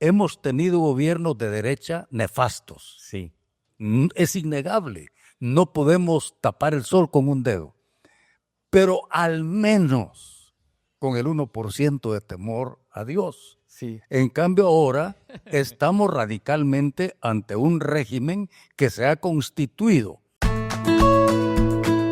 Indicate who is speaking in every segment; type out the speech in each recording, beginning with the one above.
Speaker 1: hemos tenido gobiernos de derecha nefastos.
Speaker 2: Sí.
Speaker 1: Es innegable. No podemos tapar el sol con un dedo. Pero al menos con el 1% de temor a Dios.
Speaker 2: Sí.
Speaker 1: En cambio ahora estamos radicalmente ante un régimen que se ha constituido.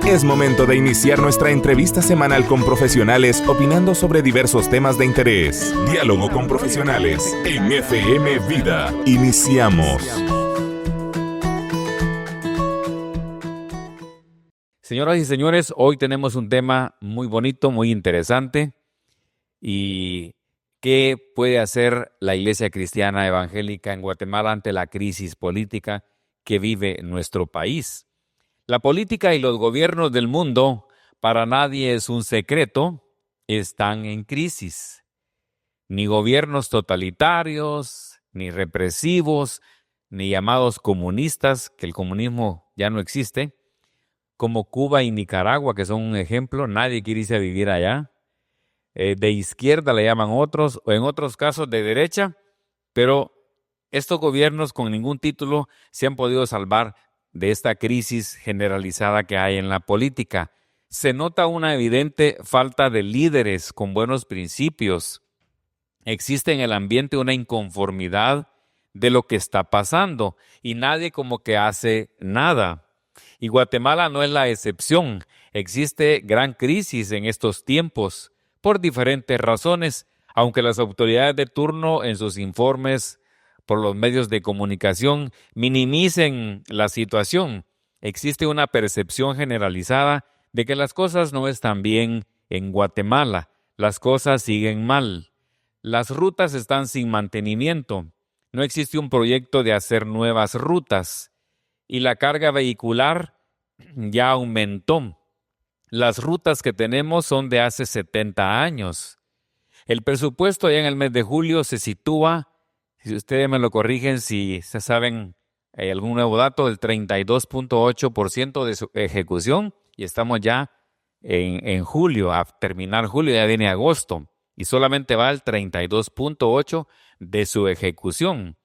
Speaker 3: Es momento de iniciar nuestra entrevista semanal con profesionales opinando sobre diversos temas de interés. Diálogo con profesionales en FM Vida. Iniciamos.
Speaker 2: Señoras y señores, hoy tenemos un tema muy bonito, muy interesante. ¿Y qué puede hacer la Iglesia Cristiana Evangélica en Guatemala ante la crisis política que vive nuestro país? La política y los gobiernos del mundo, para nadie es un secreto, están en crisis. Ni gobiernos totalitarios, ni represivos, ni llamados comunistas, que el comunismo ya no existe, como Cuba y Nicaragua, que son un ejemplo, nadie quiere irse a vivir allá. De izquierda le llaman otros, o en otros casos de derecha, pero estos gobiernos con ningún título se han podido salvar de esta crisis generalizada que hay en la política. Se nota una evidente falta de líderes con buenos principios. Existe en el ambiente una inconformidad de lo que está pasando y nadie como que hace nada. Y Guatemala no es la excepción. Existe gran crisis en estos tiempos por diferentes razones, aunque las autoridades de turno en sus informes por los medios de comunicación minimicen la situación. Existe una percepción generalizada de que las cosas no están bien en Guatemala, las cosas siguen mal. Las rutas están sin mantenimiento, no existe un proyecto de hacer nuevas rutas y la carga vehicular ya aumentó. Las rutas que tenemos son de hace 70 años. El presupuesto ya en el mes de julio se sitúa, si ustedes me lo corrigen, si se saben algún nuevo dato, del 32.8% de su ejecución, y estamos ya en julio, a terminar julio, ya viene agosto, y solamente va al 32.8% de su ejecución.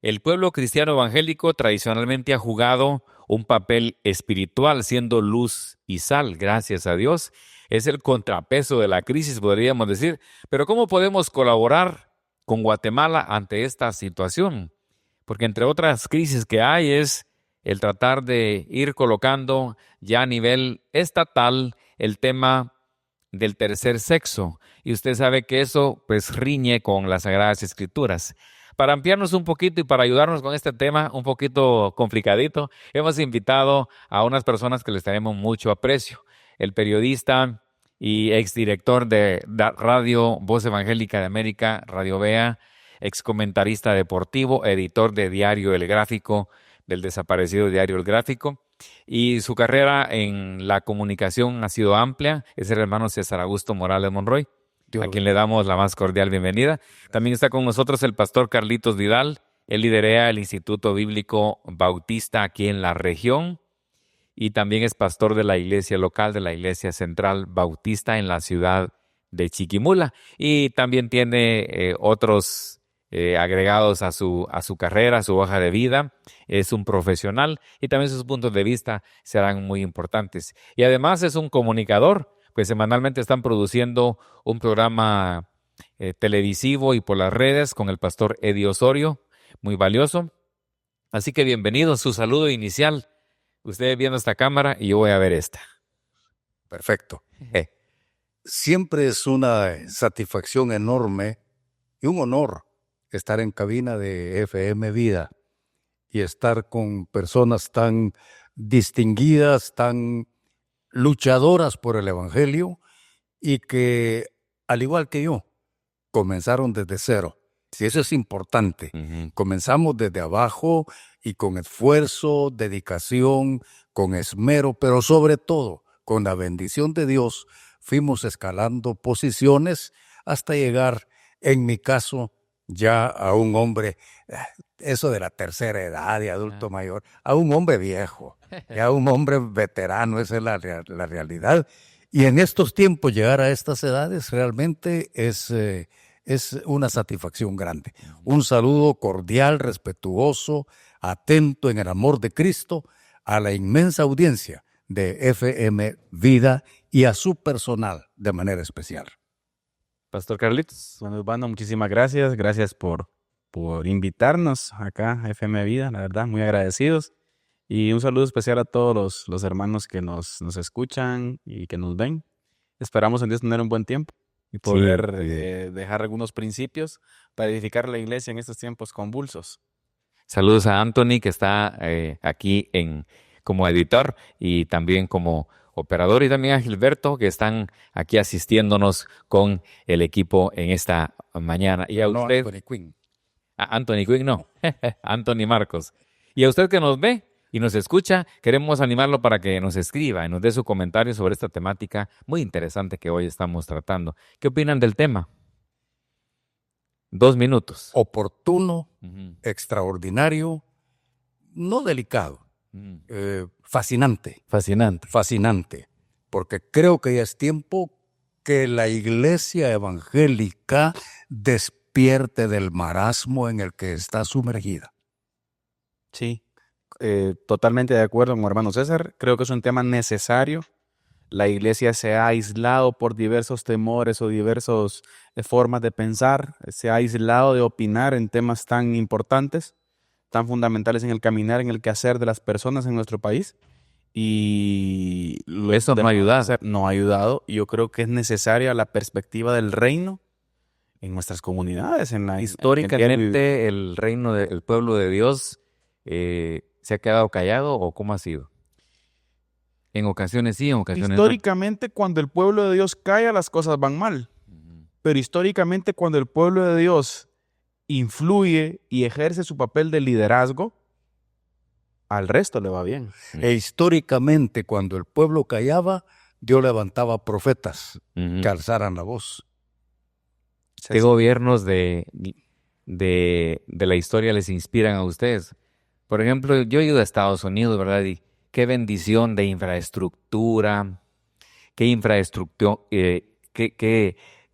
Speaker 2: El pueblo cristiano evangélico tradicionalmente ha jugado un papel espiritual, siendo luz y sal, gracias a Dios. Es el contrapeso de la crisis, podríamos decir. Pero ¿cómo podemos colaborar con Guatemala ante esta situación? Porque entre otras crisis que hay es el tratar de ir colocando ya a nivel estatal el tema del tercer sexo. Y usted sabe que eso pues riñe con las Sagradas Escrituras. Para ampliarnos un poquito y para ayudarnos con este tema un poquito complicadito, hemos invitado a unas personas que les tenemos mucho aprecio. El periodista y exdirector de Radio Voz Evangélica de América, Radio Vea, excomentarista deportivo, editor de Diario El Gráfico, del desaparecido Diario El Gráfico, y su carrera en la comunicación ha sido amplia. Es el hermano César Augusto Morales Monroy, a quien le damos la más cordial bienvenida. También está con nosotros el pastor Carlitos Vidal. Él lidera el Instituto Bíblico Bautista aquí en la región y también es pastor de la iglesia local, de la Iglesia Central Bautista en la ciudad de Chiquimula. Y también tiene otros agregados a su carrera, a su hoja de vida. Es un profesional y también sus puntos de vista serán muy importantes. Y además es un comunicador, pues semanalmente están produciendo un programa televisivo y por las redes con el pastor Eddie Osorio, muy valioso. Así que bienvenidos, su saludo inicial. Ustedes viendo esta cámara y yo voy a ver esta.
Speaker 1: Perfecto. Siempre es una satisfacción enorme y un honor estar en cabina de FM Vida y estar con personas tan distinguidas, tan luchadoras por el Evangelio y que, al igual que yo, comenzaron desde cero. Sí, eso es importante. Comenzamos desde abajo y con esfuerzo, dedicación, con esmero, pero sobre todo con la bendición de Dios fuimos escalando posiciones hasta llegar, en mi caso, ya a un hombre, eso de la tercera edad, de adulto mayor, a un hombre viejo, ya a un hombre veterano, esa es la realidad. Y en estos tiempos llegar a estas edades realmente es es una satisfacción grande. Un saludo cordial, respetuoso, atento en el amor de Cristo a la inmensa audiencia de FM Vida y a su personal de manera especial.
Speaker 2: Pastor Carlitos.
Speaker 4: Bueno, Urbano, muchísimas gracias. Gracias por invitarnos acá a FM Vida, la verdad, muy agradecidos. Y un saludo especial a todos los hermanos que nos escuchan y que nos ven. Esperamos en Dios tener un buen tiempo y poder dejar algunos principios para edificar la iglesia en estos tiempos convulsos.
Speaker 2: Saludos a Anthony, que está aquí como editor y también como operador, y también a Gilberto, que están aquí asistiéndonos con el equipo en esta mañana. Y a usted,
Speaker 1: Anthony Quinn.
Speaker 2: Anthony Quinn, no, Anthony Marcos. Y a usted que nos ve y nos escucha, queremos animarlo para que nos escriba y nos dé su comentario sobre esta temática muy interesante que hoy estamos tratando. ¿Qué opinan del tema? 2 minutos.
Speaker 1: Oportuno,
Speaker 2: Ujú.
Speaker 1: extraordinario, no delicado,
Speaker 2: Mm.
Speaker 1: fascinante.
Speaker 2: Fascinante.
Speaker 1: Fascinante, porque creo que ya es tiempo que la iglesia evangélica despierte del marasmo en el que está sumergida.
Speaker 4: Sí, totalmente de acuerdo con hermano César. Creo que es un tema necesario. La iglesia se ha aislado por diversos temores o diversas formas de pensar. Se ha aislado de opinar en temas tan importantes, tan fundamentales en el caminar, en el quehacer de las personas en nuestro país. Y
Speaker 2: Eso no ha ayudado.
Speaker 4: No ha ayudado. Y yo creo que es necesaria la perspectiva del reino en nuestras comunidades.
Speaker 2: Históricamente, el reino del pueblo de Dios se ha quedado callado, ¿o cómo ha sido? En ocasiones sí, en ocasiones
Speaker 4: Históricamente, cuando el pueblo de Dios calla, las cosas van mal.
Speaker 2: no.
Speaker 4: Pero históricamente, cuando el pueblo de Dios influye y ejerce su papel de liderazgo, al resto le va bien.
Speaker 1: E históricamente, cuando el pueblo callaba, Dios levantaba profetas
Speaker 2: Ujú.
Speaker 1: que alzaran la voz.
Speaker 2: ¿Qué gobiernos de la historia les inspiran a ustedes? Por ejemplo, yo he ido a Estados Unidos, ¿verdad? Y qué bendición de infraestructura, qué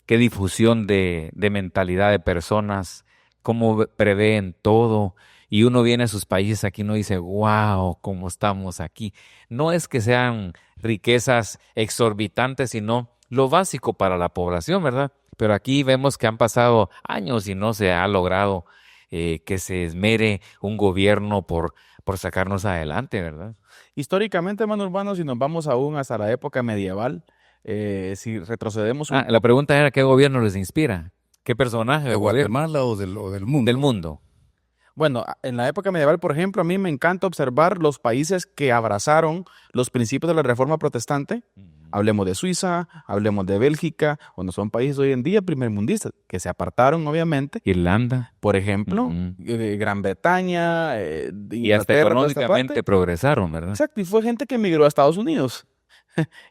Speaker 2: difusión de mentalidad de personas, cómo prevén todo. Y uno viene a sus países aquí y uno dice, wow, cómo estamos aquí. No es que sean riquezas exorbitantes, sino lo básico para la población, ¿verdad? Pero aquí vemos que han pasado años y no se ha logrado que se esmere un gobierno por sacarnos adelante, ¿verdad?
Speaker 4: Históricamente, hermano Urbano, si nos vamos aún hasta la época medieval, si retrocedemos un
Speaker 2: La pregunta era, ¿qué gobierno les inspira? ¿Qué personaje
Speaker 1: ¿De
Speaker 2: o gobierno
Speaker 1: Guatemala o del mundo?
Speaker 2: del mundo?
Speaker 4: Bueno, en la época medieval, por ejemplo, a mí me encanta observar los países que abrazaron los principios de la Reforma Protestante. Hablemos de Suiza, hablemos de Bélgica, o no son países hoy en día primermundistas, que se apartaron, obviamente.
Speaker 2: Irlanda.
Speaker 4: Por ejemplo,
Speaker 2: Ujú.
Speaker 4: Gran Bretaña,
Speaker 2: Y hasta
Speaker 4: Inglaterra, toda esta
Speaker 2: económicamente
Speaker 4: parte.
Speaker 2: progresaron, ¿verdad?
Speaker 4: Exacto, y fue gente que emigró a Estados Unidos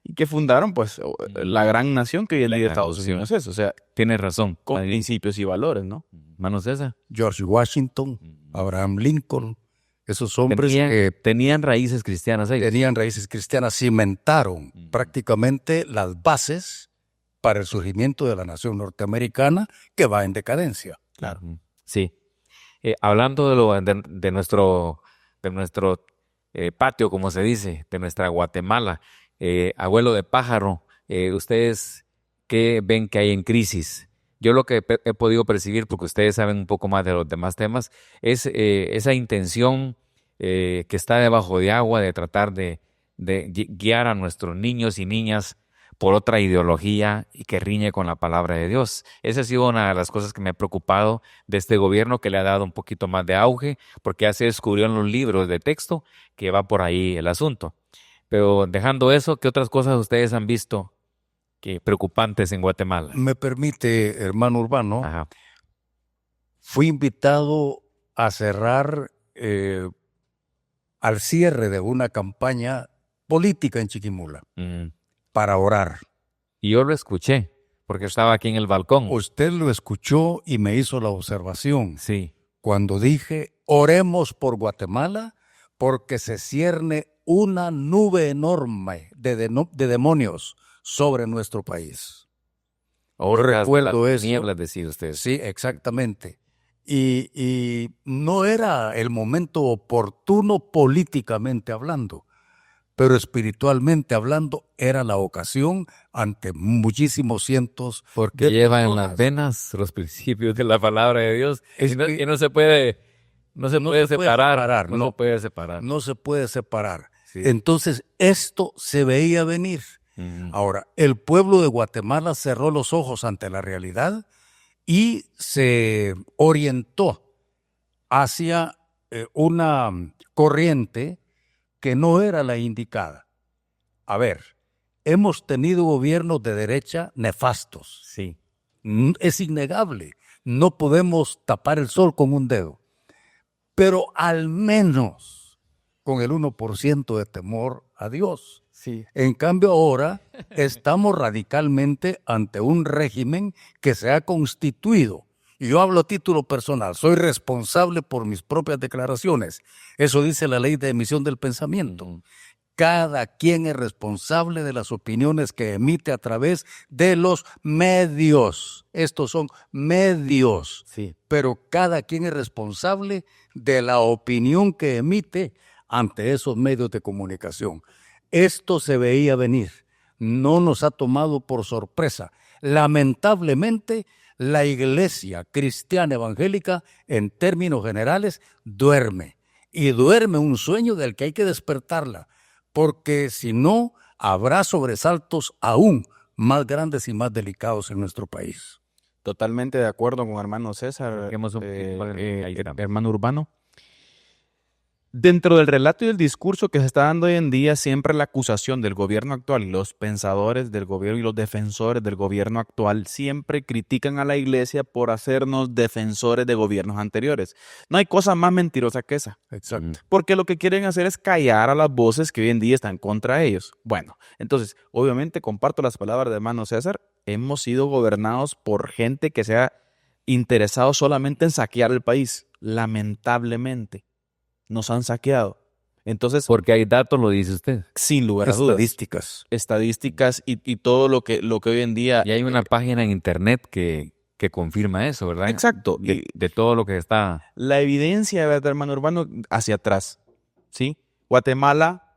Speaker 4: y que fundaron, pues, la gran nación que hoy en
Speaker 2: La
Speaker 4: día
Speaker 2: gran
Speaker 4: Estados
Speaker 2: nación.
Speaker 4: Unidos es, o sea,
Speaker 2: Tienes razón.
Speaker 4: con
Speaker 2: Padre.
Speaker 4: principios y valores, ¿no?
Speaker 2: Mano César.
Speaker 1: George Washington, Abraham Lincoln, esos hombres que
Speaker 2: Tenían raíces cristianas ahí.
Speaker 1: tenían raíces cristianas, cimentaron prácticamente las bases para el surgimiento de la nación norteamericana que va en decadencia.
Speaker 2: Claro. Sí. Hablando de nuestro patio, como se dice, de nuestra Guatemala, abuelo de pájaro, ¿ustedes qué ven que hay en crisis? Yo lo que he podido percibir, porque ustedes saben un poco más de los demás temas, es esa intención que está debajo de agua de tratar de guiar a nuestros niños y niñas por otra ideología y que riñe con la palabra de Dios. Esa ha sido una de las cosas que me ha preocupado de este gobierno, que le ha dado un poquito más de auge, porque ya se descubrió en los libros de texto que va por ahí el asunto. Pero dejando eso, ¿qué otras cosas ustedes han visto que preocupantes en Guatemala?
Speaker 1: Me permite, hermano Urbano,
Speaker 2: Ajá.
Speaker 1: fui invitado a cerrar al cierre de una campaña política en Chiquimula para orar.
Speaker 2: Y yo lo escuché, porque estaba aquí en el balcón.
Speaker 1: Usted lo escuchó y me hizo la observación
Speaker 2: Sí.
Speaker 1: cuando dije, oremos por Guatemala porque se cierne una nube enorme de demonios sobre nuestro país. recuerdo eso.
Speaker 2: Nieblas, decía usted.
Speaker 1: Sí, exactamente. Y no era el momento oportuno políticamente hablando, pero espiritualmente hablando era la ocasión ante muchísimos cientos.
Speaker 2: Porque
Speaker 1: de
Speaker 2: lleva en
Speaker 1: personas.
Speaker 2: las venas los principios de la palabra de Dios.
Speaker 1: Es
Speaker 2: Y no,
Speaker 1: que
Speaker 2: y no se puede,
Speaker 1: no se puede separar,
Speaker 2: No
Speaker 1: no.
Speaker 2: se puede separar.
Speaker 1: No se puede separar.
Speaker 2: Sí.
Speaker 1: Entonces, esto se veía venir.
Speaker 2: Ujú.
Speaker 1: Ahora, el pueblo de Guatemala cerró los ojos ante la realidad y se orientó hacia una corriente que no era la indicada. A ver, hemos tenido gobiernos de derecha nefastos.
Speaker 2: Sí.
Speaker 1: Es innegable. No podemos tapar el sol con un dedo. Pero al menos con el 1% de temor a Dios.
Speaker 4: Sí.
Speaker 1: En cambio ahora estamos radicalmente ante un régimen que se ha constituido. Y yo hablo a título personal, soy responsable por mis propias declaraciones. Eso dice la ley de emisión del pensamiento. Cada quien es responsable de las opiniones que emite a través de los medios. Estos son medios.
Speaker 4: Sí.
Speaker 1: Pero cada quien es responsable de la opinión que emite ante esos medios de comunicación. Esto se veía venir, no nos ha tomado por sorpresa. Lamentablemente, la iglesia cristiana evangélica, en términos generales, duerme. Y duerme un sueño del que hay que despertarla, porque si no, habrá sobresaltos aún más grandes y más delicados en nuestro país.
Speaker 4: Totalmente de acuerdo con hermano César,
Speaker 2: Dejemos un poquito ahí estamos.
Speaker 4: hermano Urbano. Dentro del relato y del discurso que se está dando hoy en día, siempre la acusación del gobierno actual y los pensadores del gobierno y los defensores del gobierno actual siempre critican a la iglesia por hacernos defensores de gobiernos anteriores. No hay cosa más mentirosa que esa.
Speaker 1: Exacto.
Speaker 4: Porque lo que quieren hacer es callar a las voces que hoy en día están contra ellos. Bueno, entonces, obviamente comparto las palabras de hermano César. Hemos sido gobernados por gente que se ha interesado solamente en saquear el país. Lamentablemente, nos han saqueado. Entonces,
Speaker 2: Porque hay datos, lo dice usted.
Speaker 4: sin lugar a dudas, estadísticas y todo lo que hoy en día...
Speaker 2: Y hay una página en internet que confirma eso, ¿verdad?
Speaker 4: Exacto.
Speaker 2: De todo lo que está.
Speaker 4: La evidencia, ¿verdad, hermano Urbano? Hacia atrás, ¿sí? Guatemala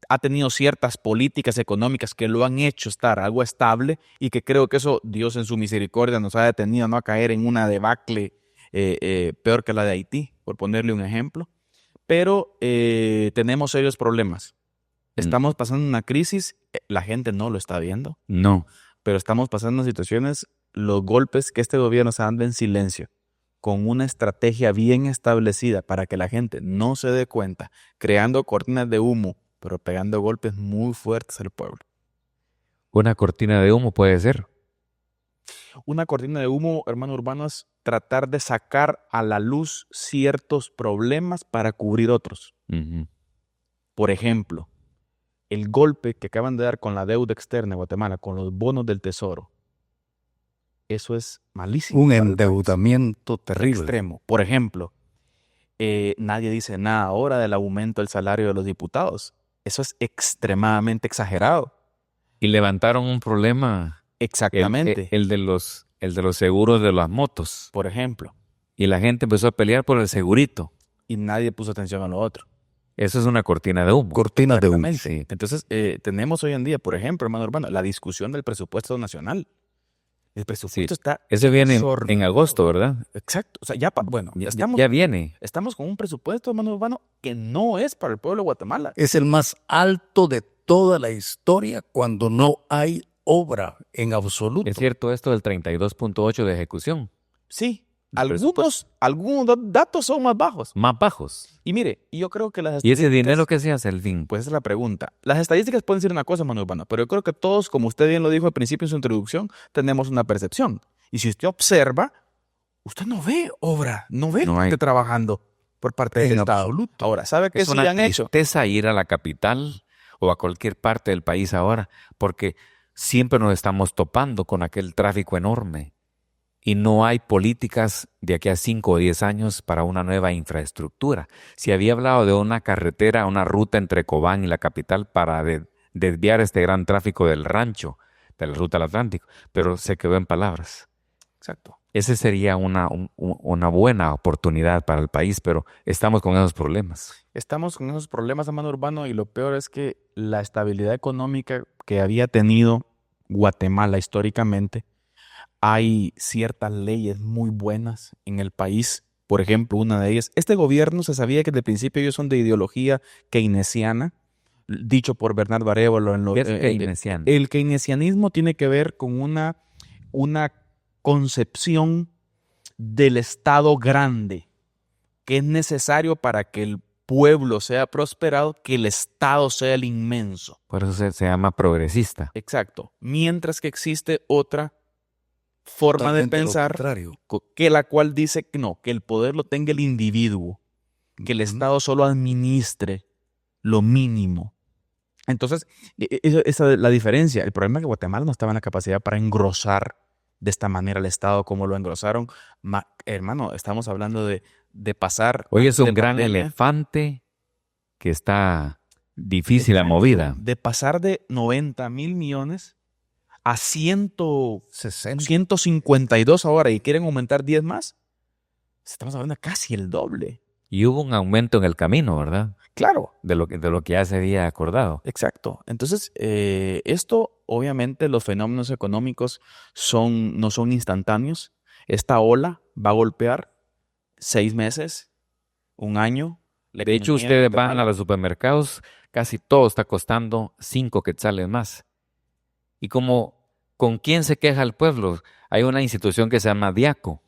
Speaker 4: ha tenido ciertas políticas económicas que lo han hecho estar algo estable y que creo que eso Dios en su misericordia nos ha detenido no a caer en una debacle peor que la de Haití, por ponerle un ejemplo. Pero tenemos serios problemas. Estamos pasando una crisis, la gente no lo está viendo,
Speaker 2: No.
Speaker 4: pero estamos pasando situaciones, los golpes que este gobierno está dando en silencio, con una estrategia bien establecida para que la gente no se dé cuenta, creando cortinas de humo, pero pegando golpes muy fuertes al pueblo.
Speaker 2: Una cortina de humo puede ser.
Speaker 4: Una cortina de humo, hermano Urbano, es tratar de sacar a la luz ciertos problemas para cubrir otros.
Speaker 2: Ujú.
Speaker 4: Por ejemplo, el golpe que acaban de dar con la deuda externa de Guatemala, con los bonos del tesoro, eso es malísimo.
Speaker 1: Un
Speaker 4: para el
Speaker 1: endeudamiento
Speaker 4: país.
Speaker 1: terrible.
Speaker 4: Extremo. Por ejemplo, nadie dice nada ahora del aumento del salario de los diputados. Eso es extremadamente exagerado.
Speaker 2: Y levantaron un problema.
Speaker 4: Exactamente.
Speaker 2: El de los seguros de las motos.
Speaker 4: Por ejemplo.
Speaker 2: Y la gente empezó a pelear por el segurito.
Speaker 4: Y nadie puso atención a lo otro.
Speaker 2: Eso es una cortina de humo.
Speaker 1: Cortinas de humo.
Speaker 4: Exactamente. Entonces, tenemos hoy en día, por ejemplo, hermano Urbano, la discusión del presupuesto nacional. El presupuesto está...
Speaker 2: Ese viene
Speaker 4: sordo.
Speaker 2: en agosto, ¿verdad?
Speaker 4: Exacto. O sea,
Speaker 2: Ya viene.
Speaker 4: estamos con un presupuesto, hermano Urbano, que no es para el pueblo de Guatemala.
Speaker 1: Es el más alto de toda la historia cuando no hay obra en absoluto.
Speaker 2: Es cierto esto del 32.8 de ejecución.
Speaker 4: Sí.
Speaker 2: El presupuesto.
Speaker 4: Algunos datos son más bajos.
Speaker 2: Más bajos.
Speaker 4: Y mire, yo creo que las
Speaker 2: ¿Y ese
Speaker 4: estadísticas-
Speaker 2: dinero qué se hace al fin?
Speaker 4: Pues esa es la pregunta. Las estadísticas pueden decir una cosa, Manuel Urbano, pero yo creo que todos, como usted bien lo dijo al principio en su introducción, tenemos una percepción. Y si usted observa, usted no ve obra, no ve
Speaker 2: No hay.
Speaker 4: gente trabajando por parte del
Speaker 1: En
Speaker 4: Estado.
Speaker 1: absoluto.
Speaker 4: Ahora, ¿sabe qué
Speaker 2: Es
Speaker 4: sí
Speaker 2: una
Speaker 4: han hecho?
Speaker 2: tristeza ir a la capital o a cualquier parte del país ahora, porque siempre nos estamos topando con aquel tráfico enorme y no hay políticas de aquí a 5 o 10 años para una nueva infraestructura. Se había hablado de una carretera, una ruta entre Cobán y la capital para desviar este gran tráfico del rancho, de la ruta al Atlántico, pero se quedó en palabras.
Speaker 4: Exacto.
Speaker 2: Ese sería una buena oportunidad para el país, pero estamos con esos problemas.
Speaker 4: Estamos con esos problemas, hermano Urbano, y lo peor es que la estabilidad económica que había tenido Guatemala históricamente, hay ciertas leyes muy buenas en el país. Por ejemplo, una de ellas, este gobierno se sabía que desde el principio ellos son de ideología keynesiana, dicho por Bernardo Arévalo.
Speaker 2: ¿Qué es keynesiano?
Speaker 4: El keynesianismo tiene que ver con una concepción del Estado grande, que es necesario para que el pueblo sea prosperado, que el Estado sea el inmenso.
Speaker 2: Por eso se llama progresista.
Speaker 4: Exacto. Mientras que existe otra forma de
Speaker 1: Totalmente lo
Speaker 4: pensar,
Speaker 1: contrario.
Speaker 4: que la cual dice que no, que el poder lo tenga el individuo, que el Estado solo administre lo mínimo. Entonces, esa es la diferencia. El problema es que Guatemala no estaba en la capacidad para engrosar de esta manera el Estado como lo engrosaron. Hermano, estamos hablando de pasar...
Speaker 2: Hoy es un
Speaker 4: de
Speaker 2: gran
Speaker 4: pandemia,
Speaker 2: elefante que está difícil la movida.
Speaker 4: de pasar de 90,000 millones a
Speaker 1: 60.
Speaker 4: 152 ahora y quieren aumentar 10 más. Estamos hablando de casi el doble.
Speaker 2: Y hubo un aumento en el camino, ¿verdad?
Speaker 4: Claro.
Speaker 2: De lo que ya se había acordado.
Speaker 4: Exacto. Entonces, esto, obviamente, los fenómenos económicos no son instantáneos. Esta ola va a golpear 6 meses, un año.
Speaker 2: De hecho, ustedes van a los supermercados, casi todo está costando 5 quetzales más. Y ¿con quién se queja el pueblo? Hay una institución que se llama Diaco,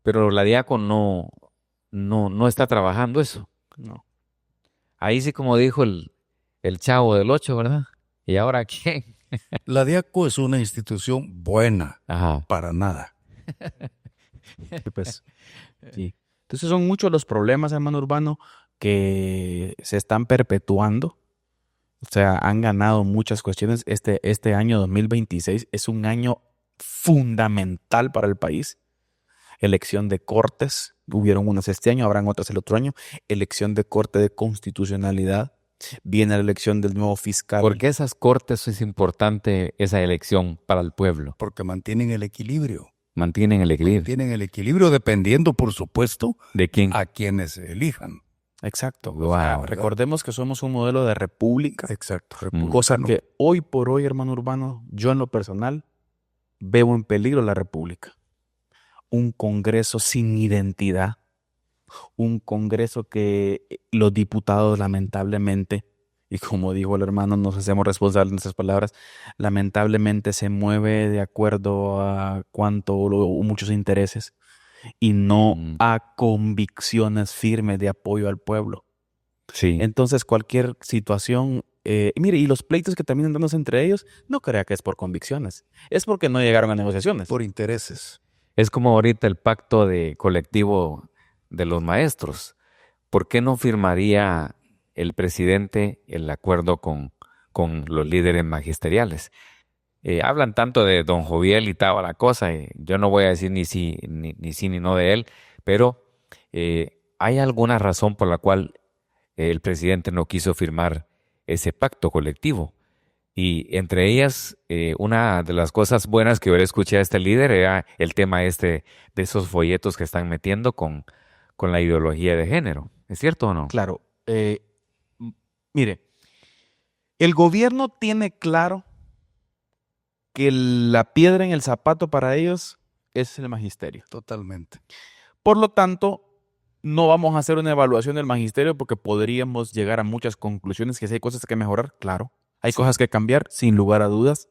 Speaker 2: pero la Diaco no está trabajando eso.
Speaker 4: No.
Speaker 2: Ahí sí, como dijo el Chavo del 8, ¿verdad? ¿Y ahora quién?
Speaker 1: La DIACO es una institución buena,
Speaker 2: Ajá.
Speaker 1: para nada.
Speaker 4: Pues, sí. Entonces son muchos los problemas, hermano Urbano, que se están perpetuando. O sea, han ganado muchas cuestiones. Este año 2026 es un año fundamental para el país. Elección de cortes, hubieron unas este año, habrán otras el otro año. Elección de corte de constitucionalidad. Viene la elección del nuevo fiscal.
Speaker 2: ¿Por qué esas cortes es importante esa elección para el pueblo?
Speaker 1: Porque mantienen el equilibrio.
Speaker 2: Mantienen el equilibrio.
Speaker 1: Tienen el equilibrio dependiendo, por supuesto,
Speaker 2: ¿De quién?
Speaker 1: a quienes se elijan.
Speaker 4: Exacto.
Speaker 2: Wow.
Speaker 4: O sea, recordemos que somos un modelo de república.
Speaker 1: Exacto.
Speaker 4: Cosa
Speaker 1: republicano.
Speaker 4: que hoy por hoy, hermano Urbano, yo en lo personal veo en peligro la república. Un Congreso sin identidad. Un Congreso que los diputados lamentablemente, y como dijo el hermano, nos hacemos responsables de nuestras palabras, lamentablemente se mueve de acuerdo a muchos intereses y no a convicciones firmes de apoyo al pueblo.
Speaker 2: Sí.
Speaker 4: Entonces cualquier situación, mire, y los pleitos que terminan dándose entre ellos, no crea que es por convicciones, es porque no llegaron a negociaciones.
Speaker 1: Por intereses.
Speaker 2: Es como ahorita el pacto de colectivo de los maestros. ¿Por qué no firmaría el presidente el acuerdo con los líderes magisteriales? Hablan tanto de don Joviel y toda la cosa, yo no voy a decir ni sí ni no de él, pero ¿hay alguna razón por la cual el presidente no quiso firmar ese pacto colectivo? Y entre ellas, una de las cosas buenas que yo le escuché a este líder era el tema de esos folletos que están metiendo con la ideología de género. ¿Es cierto o no?
Speaker 4: Claro. Mire, el gobierno tiene claro que la piedra en el zapato para ellos es el magisterio.
Speaker 1: Totalmente.
Speaker 4: Por lo tanto, no vamos a hacer una evaluación del magisterio porque podríamos llegar a muchas conclusiones, que si hay cosas que mejorar, claro. Hay cosas que cambiar, sin lugar a dudas.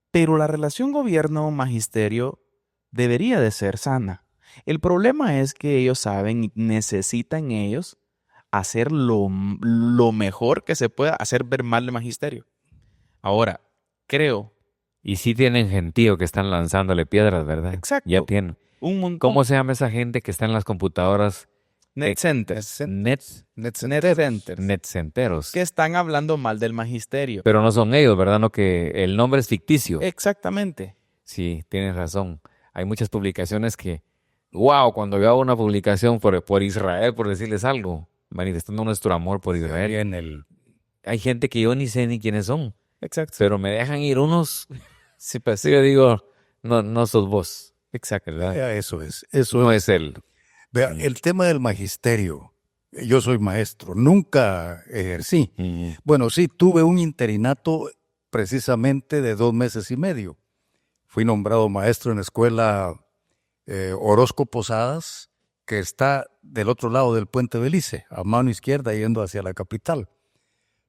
Speaker 4: Pero la relación gobierno-magisterio debería de ser sana. El problema es que ellos saben y necesitan ellos hacer lo mejor que se pueda, hacer ver mal el magisterio. Ahora, creo...
Speaker 2: Y sí tienen gentío que están lanzándole piedras, ¿verdad?
Speaker 4: Exacto.
Speaker 2: Ya tienen.
Speaker 4: Un montón.
Speaker 2: ¿Cómo se llama esa gente que está en las computadoras?
Speaker 4: Net centers.
Speaker 1: Netcenteros.
Speaker 2: Netcenteros.
Speaker 4: Que están hablando mal del magisterio.
Speaker 2: Pero no son ellos, ¿verdad? No, que el nombre es ficticio.
Speaker 4: Exactamente.
Speaker 2: Sí, tienes razón. Hay muchas publicaciones que, wow, cuando yo hago una publicación por Israel, por decirles algo, manifestando nuestro amor por Israel,
Speaker 1: En el...
Speaker 2: hay gente que yo ni sé ni quiénes son.
Speaker 4: Exacto.
Speaker 2: pero me dejan ir unos,
Speaker 4: Sí, pues,
Speaker 2: sí, yo digo, no sos vos,
Speaker 4: exacto.
Speaker 2: ¿verdad?
Speaker 1: Eso es. Eso
Speaker 2: No
Speaker 1: es.
Speaker 2: es él.
Speaker 1: Vea, el tema del magisterio. Yo soy maestro, nunca ejercí. Bueno, sí, tuve un interinato precisamente de 2 meses y medio. Fui nombrado maestro en la escuela Orozco Posadas, que está del otro lado del puente Belice, a mano izquierda yendo hacia la capital.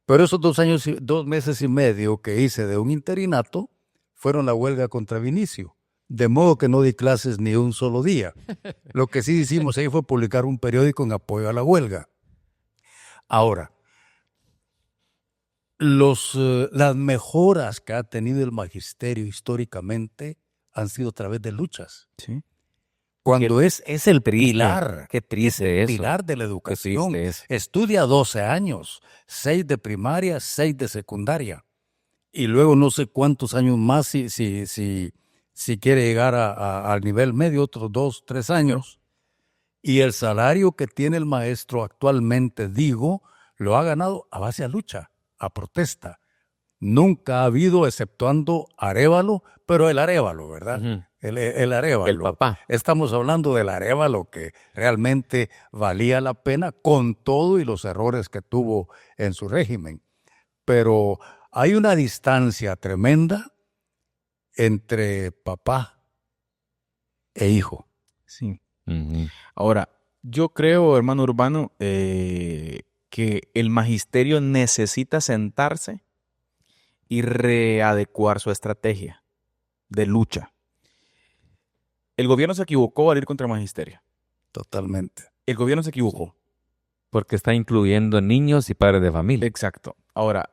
Speaker 1: Pero esos 2 meses y medio que hice de un interinato fueron la huelga contra Vinicio. De modo que no di clases ni un solo día. Lo que sí hicimos ahí fue publicar un periódico en apoyo a la huelga. Ahora, las mejoras que ha tenido el magisterio históricamente han sido a través de luchas.
Speaker 4: Sí.
Speaker 1: Cuando es el
Speaker 2: Triste,
Speaker 1: pilar,
Speaker 2: qué triste eso.
Speaker 1: pilar de la
Speaker 2: Qué
Speaker 1: educación.
Speaker 2: triste eso.
Speaker 1: Estudia 12 años, 6 de primaria, 6 de secundaria. Y luego no sé cuántos años más si quiere llegar al nivel medio, otros 2, 3 años. Y el salario que tiene el maestro actualmente, digo, lo ha ganado a base de lucha, a protesta. Nunca ha habido, exceptuando Arévalo, pero el Arévalo, ¿verdad?
Speaker 2: Ujú.
Speaker 1: El Arévalo.
Speaker 2: El papá.
Speaker 1: Estamos hablando del Arévalo que realmente valía la pena con todo y los errores que tuvo en su régimen. Pero hay una distancia tremenda entre papá e hijo.
Speaker 4: Sí.
Speaker 2: Ujú.
Speaker 4: Ahora, yo creo, hermano Urbano, que el magisterio necesita sentarse y readecuar su estrategia de lucha. El gobierno se equivocó al ir contra el magisterio.
Speaker 1: Totalmente.
Speaker 4: El gobierno se equivocó.
Speaker 2: Porque está incluyendo niños y padres de familia.
Speaker 4: Exacto. Ahora,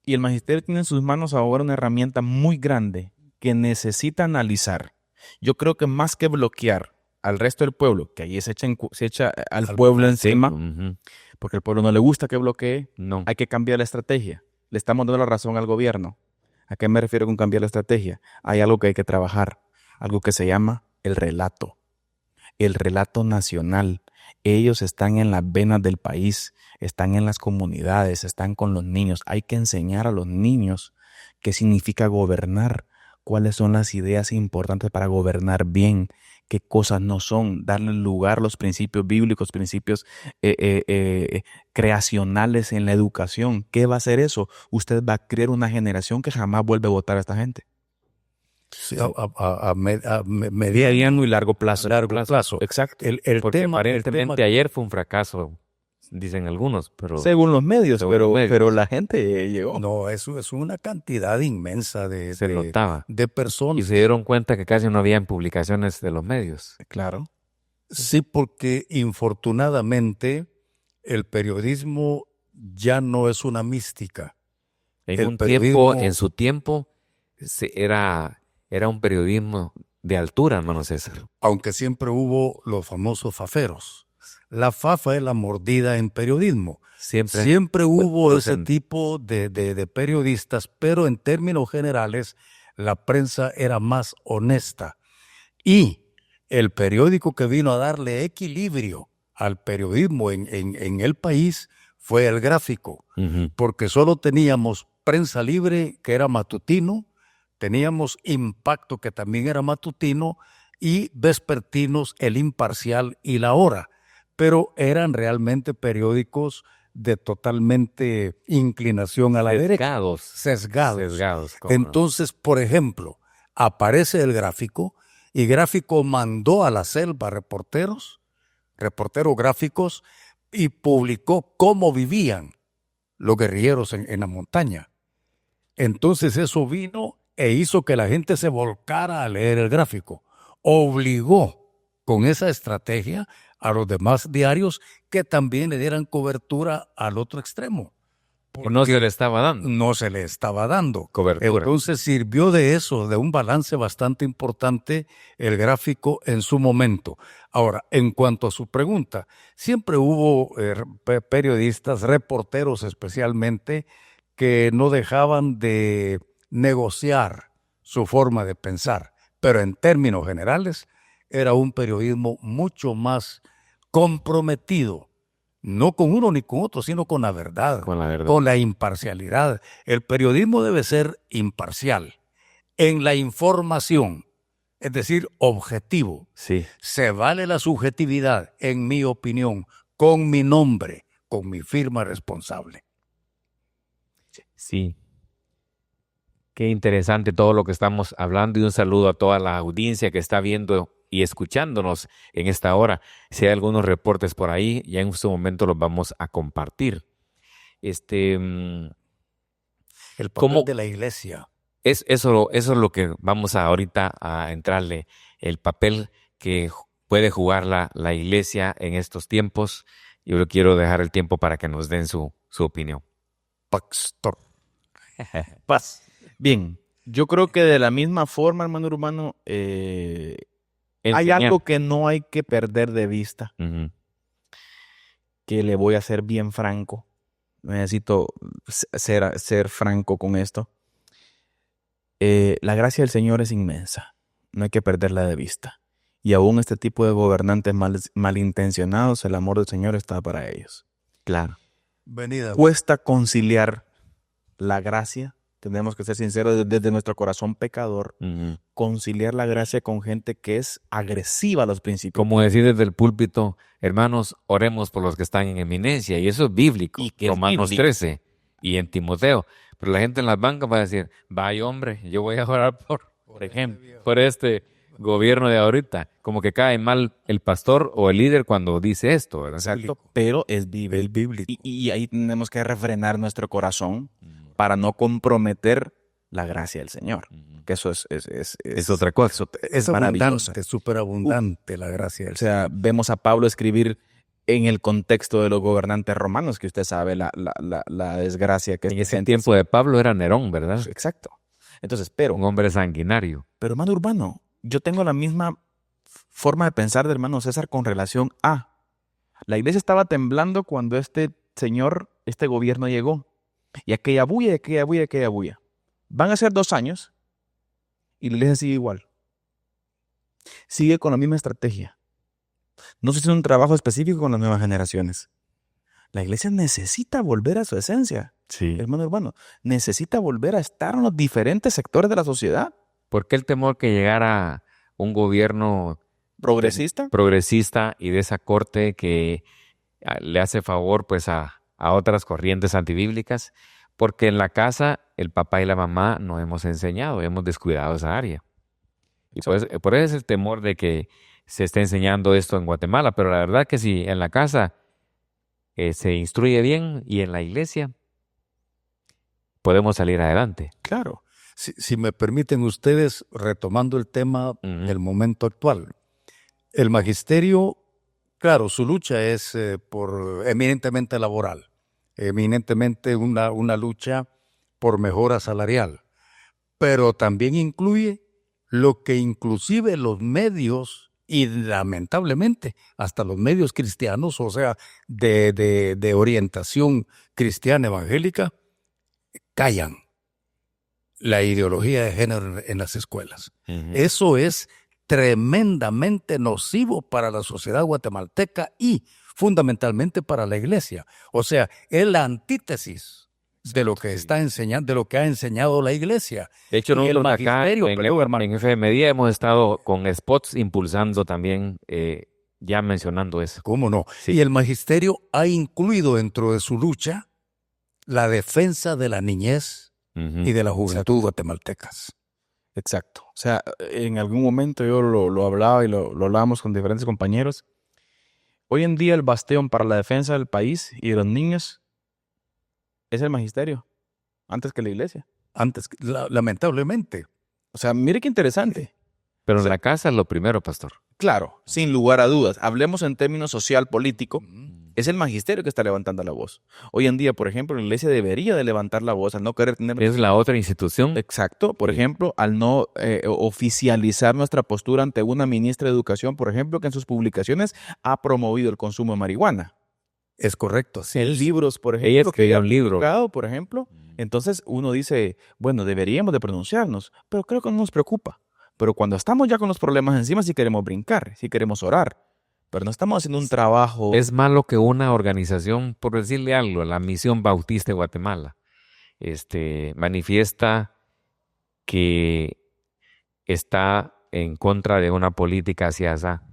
Speaker 4: y el magisterio tiene en sus manos ahora una herramienta muy grande que necesita analizar. Yo creo que más que bloquear al resto del pueblo, que ahí se echa al pueblo encima,
Speaker 2: Ujú.
Speaker 4: porque al pueblo no le gusta que bloquee,
Speaker 2: No.
Speaker 4: hay que cambiar la estrategia. Le estamos dando la razón al gobierno. ¿A qué me refiero con cambiar la estrategia? Hay algo que hay que trabajar, algo que se llama el relato nacional. Ellos están en las venas del país, están en las comunidades, están con los niños. Hay que enseñar a los niños qué significa gobernar, cuáles son las ideas importantes para gobernar bien, qué cosas no son, darle lugar a los principios bíblicos, principios creacionales en la educación. ¿Qué va a hacer eso? Usted va a crear una generación que jamás vuelve a votar a esta gente.
Speaker 1: Sí, a
Speaker 2: Mediano y largo plazo.
Speaker 1: largo plazo.
Speaker 4: Exacto.
Speaker 2: Porque
Speaker 1: el
Speaker 2: aparentemente
Speaker 1: tema
Speaker 2: ayer fue un fracaso, dicen algunos, pero
Speaker 4: Según los medios,
Speaker 2: Según los medios.
Speaker 4: pero la gente llegó.
Speaker 1: no, eso es una cantidad inmensa
Speaker 2: se notaba.
Speaker 1: de
Speaker 2: Y
Speaker 1: personas.
Speaker 2: se dieron cuenta que casi no había publicaciones de los medios.
Speaker 4: Claro.
Speaker 1: Sí, porque infortunadamente el periodismo ya no es una mística.
Speaker 2: En
Speaker 1: El
Speaker 2: un
Speaker 1: periodismo-
Speaker 2: tiempo, en su tiempo, era un periodismo de altura, hermano César.
Speaker 1: Aunque siempre hubo los famosos faferos. La fafa es la mordida en periodismo. Siempre hubo
Speaker 2: pues,
Speaker 1: ese tipo de periodistas, pero en términos generales la prensa era más honesta. Y el periódico que vino a darle equilibrio al periodismo en el país fue El Gráfico,
Speaker 2: Ujú.
Speaker 1: porque solo teníamos Prensa Libre, que era matutino, teníamos Impacto, que también era matutino, y vespertinos El Imparcial y La Hora, pero eran realmente periódicos de totalmente inclinación a la derecha, sesgados.
Speaker 2: ¿cómo no?
Speaker 1: Entonces, por ejemplo, aparece El Gráfico y Gráfico mandó a la selva reporteros gráficos, y publicó cómo vivían los guerrilleros en la montaña. Entonces eso vino e hizo que la gente se volcara a leer El Gráfico. Obligó con esa estrategia a los demás diarios que también le dieran cobertura al otro extremo.
Speaker 2: No se le estaba dando
Speaker 1: No se le estaba dando
Speaker 2: cobertura.
Speaker 1: Entonces sirvió de eso, de un balance bastante importante El Gráfico en su momento. Ahora, en cuanto a su pregunta, siempre hubo periodistas, reporteros especialmente, que no dejaban de negociar su forma de pensar, pero en términos generales era un periodismo mucho más comprometido, no con uno ni con otro, sino con la verdad,
Speaker 2: Con la verdad.
Speaker 1: con la imparcialidad. El periodismo debe ser imparcial en la información, es decir, objetivo.
Speaker 2: Sí.
Speaker 1: Se vale la subjetividad, en mi opinión, con mi nombre, con mi firma responsable.
Speaker 2: Sí. Qué interesante todo lo que estamos hablando y un saludo a toda la audiencia que está viendo y escuchándonos en esta hora. Si hay algunos reportes por ahí, ya en este momento los vamos a compartir.
Speaker 1: El papel
Speaker 2: ¿Cómo?
Speaker 1: de la iglesia.
Speaker 2: Eso es lo que vamos ahorita a entrarle, el papel que puede jugar la iglesia en estos tiempos. Yo le quiero dejar el tiempo para que nos den su opinión.
Speaker 1: Pastor.
Speaker 4: Paz. Bien, yo creo que de la misma forma, hermano Urbano, hay
Speaker 2: Enseñar.
Speaker 4: algo que no hay que perder de vista,
Speaker 2: Ujú.
Speaker 4: que le voy a ser bien franco. Necesito ser franco con esto. La gracia del Señor es inmensa, no hay que perderla de vista. Y aún este tipo de gobernantes malintencionados, el amor del Señor está para ellos.
Speaker 2: Claro.
Speaker 1: Venida.
Speaker 4: Cuesta conciliar la gracia, tenemos que ser sinceros desde nuestro corazón pecador,
Speaker 2: Ujú.
Speaker 4: conciliar la gracia con gente que es agresiva a los principios.
Speaker 2: Como decir desde el púlpito, hermanos, oremos por los que están en eminencia. Y eso es bíblico.
Speaker 4: Y que es
Speaker 2: Romanos
Speaker 4: bíblico.
Speaker 2: 13 y en Timoteo. Pero la gente en las bancas va a decir, vaya hombre, yo voy a orar por ejemplo, por este gobierno de ahorita. Como que cae mal el pastor o el líder cuando dice esto, ¿verdad?
Speaker 4: Exacto, pero es bíblico.
Speaker 1: El bíblico.
Speaker 4: Y ahí tenemos que refrenar nuestro corazón para no comprometer la gracia del Señor. Que eso
Speaker 2: Es otra cosa.
Speaker 4: Es maravilloso.
Speaker 1: abundante, súper abundante la gracia del
Speaker 4: O sea, vemos a Pablo escribir en el contexto de los gobernantes romanos, que usted sabe la desgracia que
Speaker 2: En
Speaker 4: esta
Speaker 2: ese
Speaker 4: gente-
Speaker 2: tiempo de Pablo era Nerón, ¿verdad?
Speaker 4: Exacto. Entonces, pero
Speaker 2: Un hombre sanguinario.
Speaker 4: hermano Urbano, yo tengo la misma forma de pensar de hermano César con relación a la iglesia estaba temblando cuando este señor, este gobierno llegó. Y aquella bulla, y aquella bulla, y aquella bulla. Van a ser 2 años y la iglesia sigue igual. Sigue con la misma estrategia. No se hace un trabajo específico con las nuevas generaciones. La iglesia necesita volver a su esencia,
Speaker 2: Sí.
Speaker 4: hermano Urbano. Necesita volver a estar en los diferentes sectores de la sociedad.
Speaker 2: ¿Por qué el temor que llegara un gobierno
Speaker 4: Progresista.
Speaker 2: progresista y de esa corte que le hace favor pues a otras corrientes antibíblicas? Porque en la casa el papá y la mamá no hemos enseñado, hemos descuidado esa área. Y por eso es el temor de que se esté enseñando esto en Guatemala, pero la verdad que si en la casa se instruye bien y en la iglesia podemos salir adelante.
Speaker 4: Claro.
Speaker 1: Si me permiten ustedes, retomando el tema del momento actual, el magisterio, claro, su lucha es eminentemente laboral, eminentemente una lucha por mejora salarial, pero también incluye lo que inclusive los medios y lamentablemente hasta los medios cristianos, o sea, de orientación cristiana evangélica, callan la ideología de género en las escuelas. Eso es tremendamente nocivo para la sociedad guatemalteca y fundamentalmente para la iglesia. O sea, es la antítesis de lo que está enseñando, de lo que ha enseñado la iglesia.
Speaker 2: De hecho,
Speaker 1: Y el
Speaker 2: nosotros acá
Speaker 1: magisterio,
Speaker 2: en FM Día hemos estado con spots impulsando también, ya mencionando eso.
Speaker 1: ¿Cómo no?
Speaker 2: Sí.
Speaker 1: Y el magisterio ha incluido dentro de su lucha la defensa de la niñez y de la juventud guatemaltecas.
Speaker 4: Exacto. O sea, en algún momento yo lo hablaba y lo hablábamos con diferentes compañeros. Hoy en día el bastión para la defensa del país y de los niños es el magisterio, antes que la iglesia.
Speaker 1: Antes, lamentablemente.
Speaker 4: O sea, mire qué interesante.
Speaker 2: Pero en la casa es lo primero, pastor.
Speaker 4: Claro, sin lugar a dudas. Hablemos en términos social-político. Es el magisterio que está levantando la voz. Hoy en día, por ejemplo, la iglesia debería de levantar la voz al no querer tener...
Speaker 2: Es la otra institución.
Speaker 4: Exacto. Por ejemplo, al no oficializar nuestra postura ante una ministra de Educación, por ejemplo, que en sus publicaciones ha promovido el consumo de marihuana.
Speaker 1: Es correcto. Sí,
Speaker 4: En libros, por ejemplo.
Speaker 2: Ella escribió un libro.
Speaker 4: Por ejemplo. Entonces uno dice, bueno, deberíamos de pronunciarnos, pero creo que no nos preocupa. Pero cuando estamos ya con los problemas encima, sí queremos brincar, sí queremos orar. pero no estamos haciendo un trabajo.
Speaker 2: Es malo que una organización, por decirle algo, la Misión Bautista de Guatemala, manifiesta que está en contra de una política hacia esa.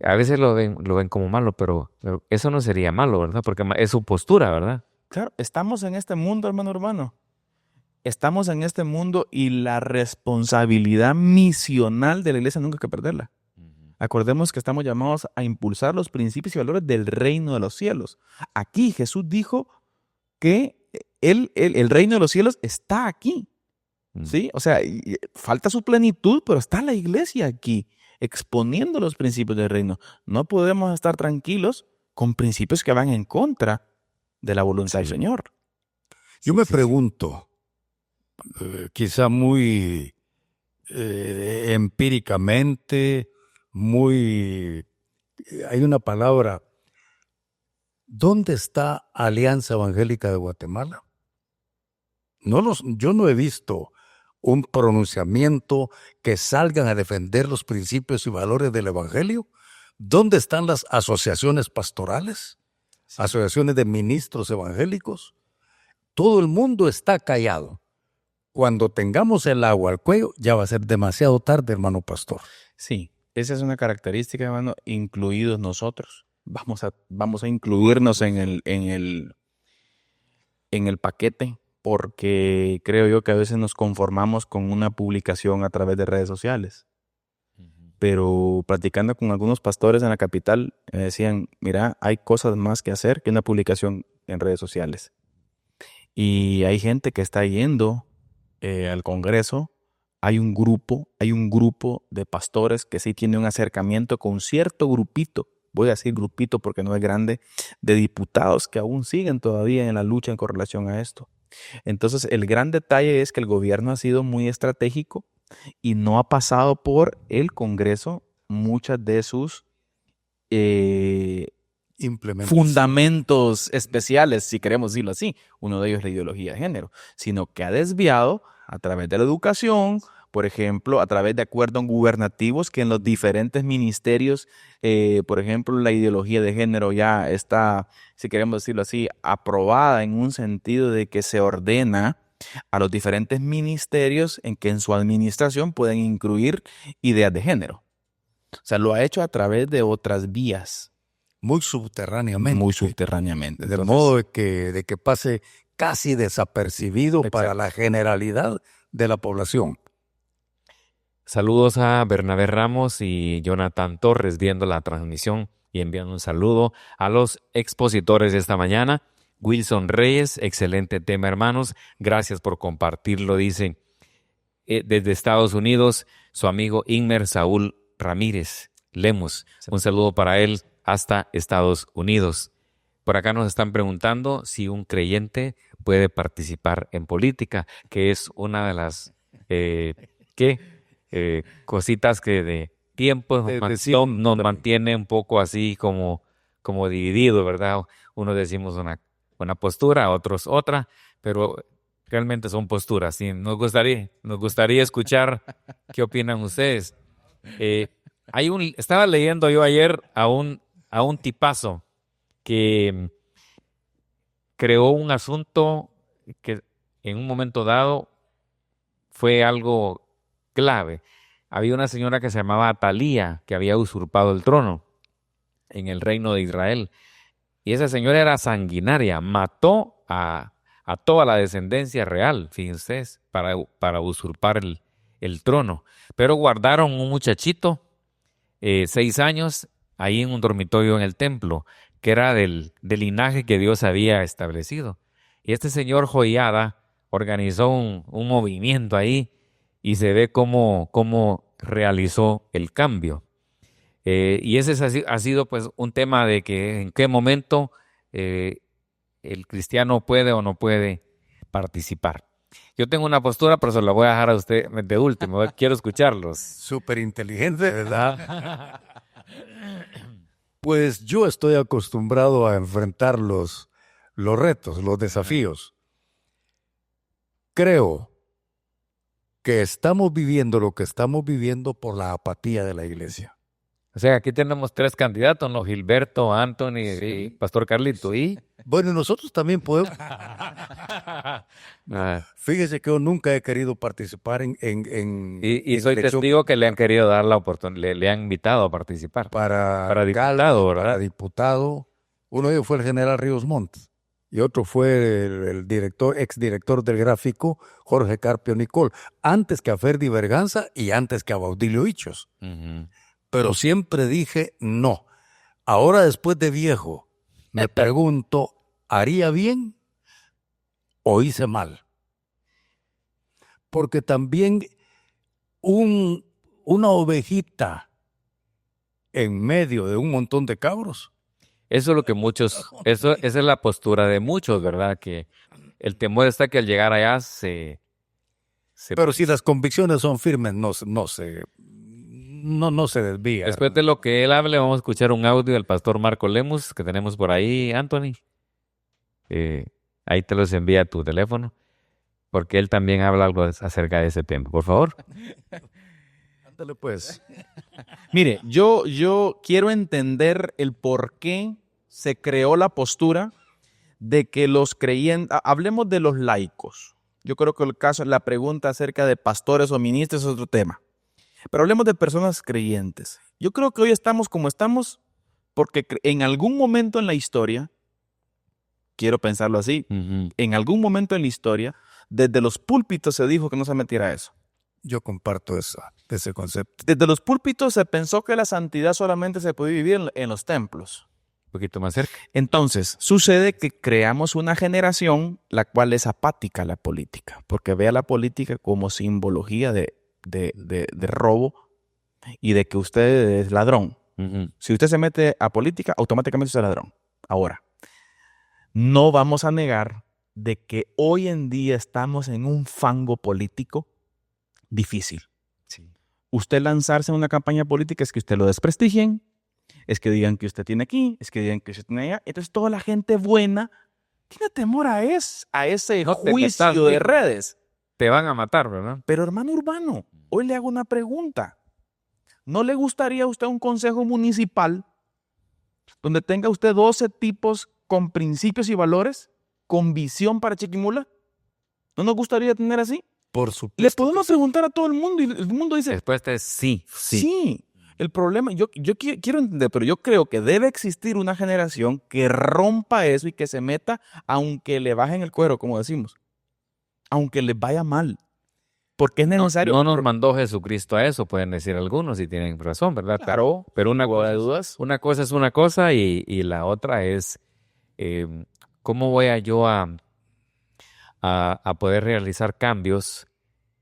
Speaker 2: A veces lo ven como malo, pero eso no sería malo, ¿verdad? Porque es su postura, ¿verdad?
Speaker 4: Claro, estamos en este mundo, hermano. Estamos en este mundo y la responsabilidad misional de la iglesia nunca hay que perderla. Acordemos que estamos llamados a impulsar los principios y valores del reino de los cielos. Aquí Jesús dijo que el reino de los cielos está aquí. ¿Sí? O sea, falta su plenitud, pero está la iglesia aquí, exponiendo los principios del reino. No podemos estar tranquilos con principios que van en contra de la voluntad del Señor.
Speaker 1: Yo me pregunto, quizá muy empíricamente, hay una palabra, ¿dónde está Alianza Evangélica de Guatemala? Yo no he visto un pronunciamiento que salgan a defender los principios y valores del Evangelio. ¿Dónde están las asociaciones pastorales? Sí. Asociaciones de ministros evangélicos. Todo el mundo está callado. Cuando tengamos el agua al cuello, ya va a ser demasiado tarde, hermano pastor.
Speaker 4: Sí, esa es una característica, hermano, incluidos nosotros. Vamos a incluirnos en el paquete, porque creo yo que a veces nos conformamos con una publicación a través de redes sociales. Pero platicando con algunos pastores en la capital, me decían, mira, hay cosas más que hacer que una publicación en redes sociales. Y hay gente que está yendo al Congreso, hay un grupo de pastores que sí tiene un acercamiento con cierto grupito, voy a decir grupito porque no es grande, de diputados que aún siguen todavía en la lucha en correlación a esto. Entonces, el gran detalle es que el gobierno ha sido muy estratégico y no ha pasado por el Congreso muchas de sus fundamentos especiales, si queremos decirlo así. Uno de ellos es la ideología de género, sino que ha desviado a través de la educación, por ejemplo, a través de acuerdos gubernativos que en los diferentes ministerios, por ejemplo, la ideología de género ya está, si queremos decirlo así, aprobada en un sentido de que se ordena a los diferentes ministerios en que en su administración pueden incluir ideas de género. O sea, lo ha hecho a través de otras vías.
Speaker 1: Muy subterráneamente.
Speaker 4: Entonces,
Speaker 1: de modo de que pase casi desapercibido para la generalidad de la población.
Speaker 2: Saludos a Bernabé Ramos y Jonathan Torres viendo la transmisión y enviando un saludo a los expositores de esta mañana. Wilson Reyes, excelente tema, hermanos. Gracias por compartirlo, dice desde Estados Unidos su amigo Inmer Saúl Ramírez Lemus. Un saludo para él hasta Estados Unidos. Por acá nos están preguntando si un creyente puede participar en política, que es una de las cositas que de tiempo nos mantiene un poco así como dividido, ¿verdad? Unos decimos una postura, otros otra, pero realmente son posturas. ¿Sí? Nos gustaría escuchar qué opinan ustedes. Estaba leyendo yo ayer a un tipazo que creó un asunto que en un momento dado fue algo clave. Había una señora que se llamaba Atalía que había usurpado el trono en el reino de Israel. Y esa señora era sanguinaria, mató a toda la descendencia real, fíjense, para usurpar el trono. Pero guardaron un muchachito, 6 años, ahí en un dormitorio en el templo, que era del linaje que Dios había establecido. Y este señor Joiada organizó un movimiento ahí y se ve cómo realizó el cambio. Y ese ha sido pues un tema de que en qué momento el cristiano puede o no puede participar. Yo tengo una postura, pero se la voy a dejar a usted de último. Quiero escucharlos.
Speaker 1: Súper inteligente, ¿verdad? Pues yo estoy acostumbrado a enfrentar los retos, los desafíos. Creo que estamos viviendo lo que estamos viviendo por la apatía de la iglesia.
Speaker 2: O sea, aquí tenemos 3 candidatos, ¿no? Gilberto, Anthony y Pastor Carlito. ¿Y?
Speaker 1: Bueno, nosotros también podemos. Fíjese que yo nunca he querido participar en
Speaker 2: Y soy
Speaker 1: elección
Speaker 2: testigo que le han querido dar la oportunidad, le han invitado a participar.
Speaker 1: para
Speaker 2: Para
Speaker 1: alcalde,
Speaker 2: diputado, ¿verdad?
Speaker 1: para diputado. Uno de ellos fue el general Ríos Montt y otro fue el exdirector del Gráfico, Jorge Carpio Nicol, antes que a Ferdi Berganza y antes que a Baudilio Hichos.
Speaker 2: Ujú.
Speaker 1: Pero siempre dije no. Ahora, después de viejo, me pregunto, ¿haría bien o hice mal? Porque también una ovejita en medio de un montón de cabros.
Speaker 2: Eso es lo que esa es la postura de muchos, ¿verdad? Que el temor está que al llegar allá
Speaker 1: Pero si las convicciones son firmes, no se desvía.
Speaker 2: Después de lo que él hable, vamos a escuchar un audio del pastor Marco Lemus que tenemos por ahí, Anthony. Ahí te los envía a tu teléfono, porque él también habla algo acerca de ese tema. Por favor.
Speaker 1: Ándale pues.
Speaker 4: Mire, yo quiero entender el por qué se creó la postura de que los creyentes, hablemos de los laicos. Yo creo que la pregunta acerca de pastores o ministros es otro tema. Pero hablemos de personas creyentes. Yo creo que hoy estamos como estamos porque en algún momento en la historia, quiero pensarlo así, en algún momento en la historia, desde los púlpitos se dijo que no se metiera eso.
Speaker 1: Yo comparto ese concepto.
Speaker 4: Desde los púlpitos se pensó que la santidad solamente se podía vivir en los templos.
Speaker 2: Un poquito más cerca.
Speaker 4: Entonces, sucede que creamos una generación la cual es apática a la política, porque ve a la política como simbología de robo y de que usted es ladrón. Si usted se mete a política, automáticamente usted es ladrón. Ahora, no vamos a negar de que hoy en día estamos en un fango político difícil.
Speaker 2: Sí.
Speaker 4: Usted lanzarse en una campaña política es que usted lo desprestigien, es que digan que usted tiene aquí, es que digan que usted tiene allá. Entonces toda la gente buena tiene temor a ese
Speaker 2: No te
Speaker 4: juicio
Speaker 2: metas,
Speaker 4: de redes.
Speaker 2: Te van a matar, ¿verdad?
Speaker 4: Pero hermano Urbano, hoy le hago una pregunta. ¿No le gustaría a usted un consejo municipal donde tenga usted 12 tipos con principios y valores, con visión para Chiquimula? ¿No nos gustaría tener así?
Speaker 1: Por supuesto.
Speaker 4: Le podemos preguntar a todo el mundo y el mundo dice,
Speaker 2: La respuesta es sí.
Speaker 4: sí. El problema, yo quiero entender, pero yo creo que debe existir una generación que rompa eso y que se meta, aunque le bajen el cuero, como decimos, aunque les vaya mal, porque es necesario.
Speaker 2: No nos mandó Jesucristo a eso, pueden decir algunos y tienen razón, ¿verdad?
Speaker 4: Claro,
Speaker 2: Pero una cosa es una cosa y la otra es cómo voy yo a poder realizar cambios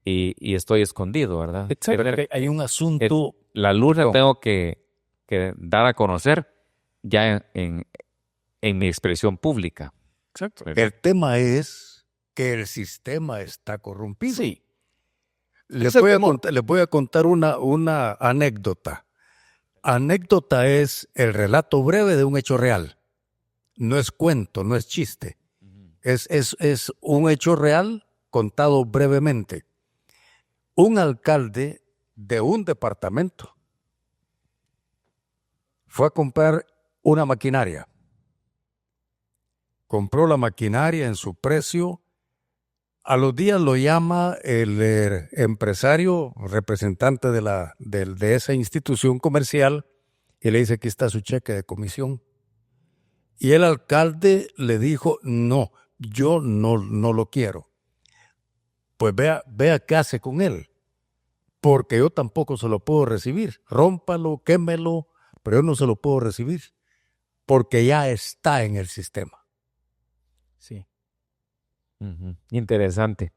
Speaker 2: y estoy escondido, ¿verdad?
Speaker 4: Exacto.
Speaker 1: Hay un asunto.
Speaker 2: La luz la tengo que dar a conocer ya en mi expresión pública.
Speaker 4: Exacto.
Speaker 1: El tema es que el sistema está corrompido.
Speaker 4: Sí.
Speaker 1: Les voy a contar una anécdota. Anécdota es el relato breve de un hecho real. No es cuento, no es chiste. Es un hecho real contado brevemente. Un alcalde de un departamento fue a comprar una maquinaria. Compró la maquinaria en su precio. A los días lo llama el empresario, representante de esa institución comercial, y le dice: aquí está su cheque de comisión. Y el alcalde le dijo: no, yo no lo quiero. Pues vea qué hace con él, porque yo tampoco se lo puedo recibir. Rómpalo, quémelo, pero yo no se lo puedo recibir, porque ya está en el sistema.
Speaker 4: Sí.
Speaker 2: Interesante.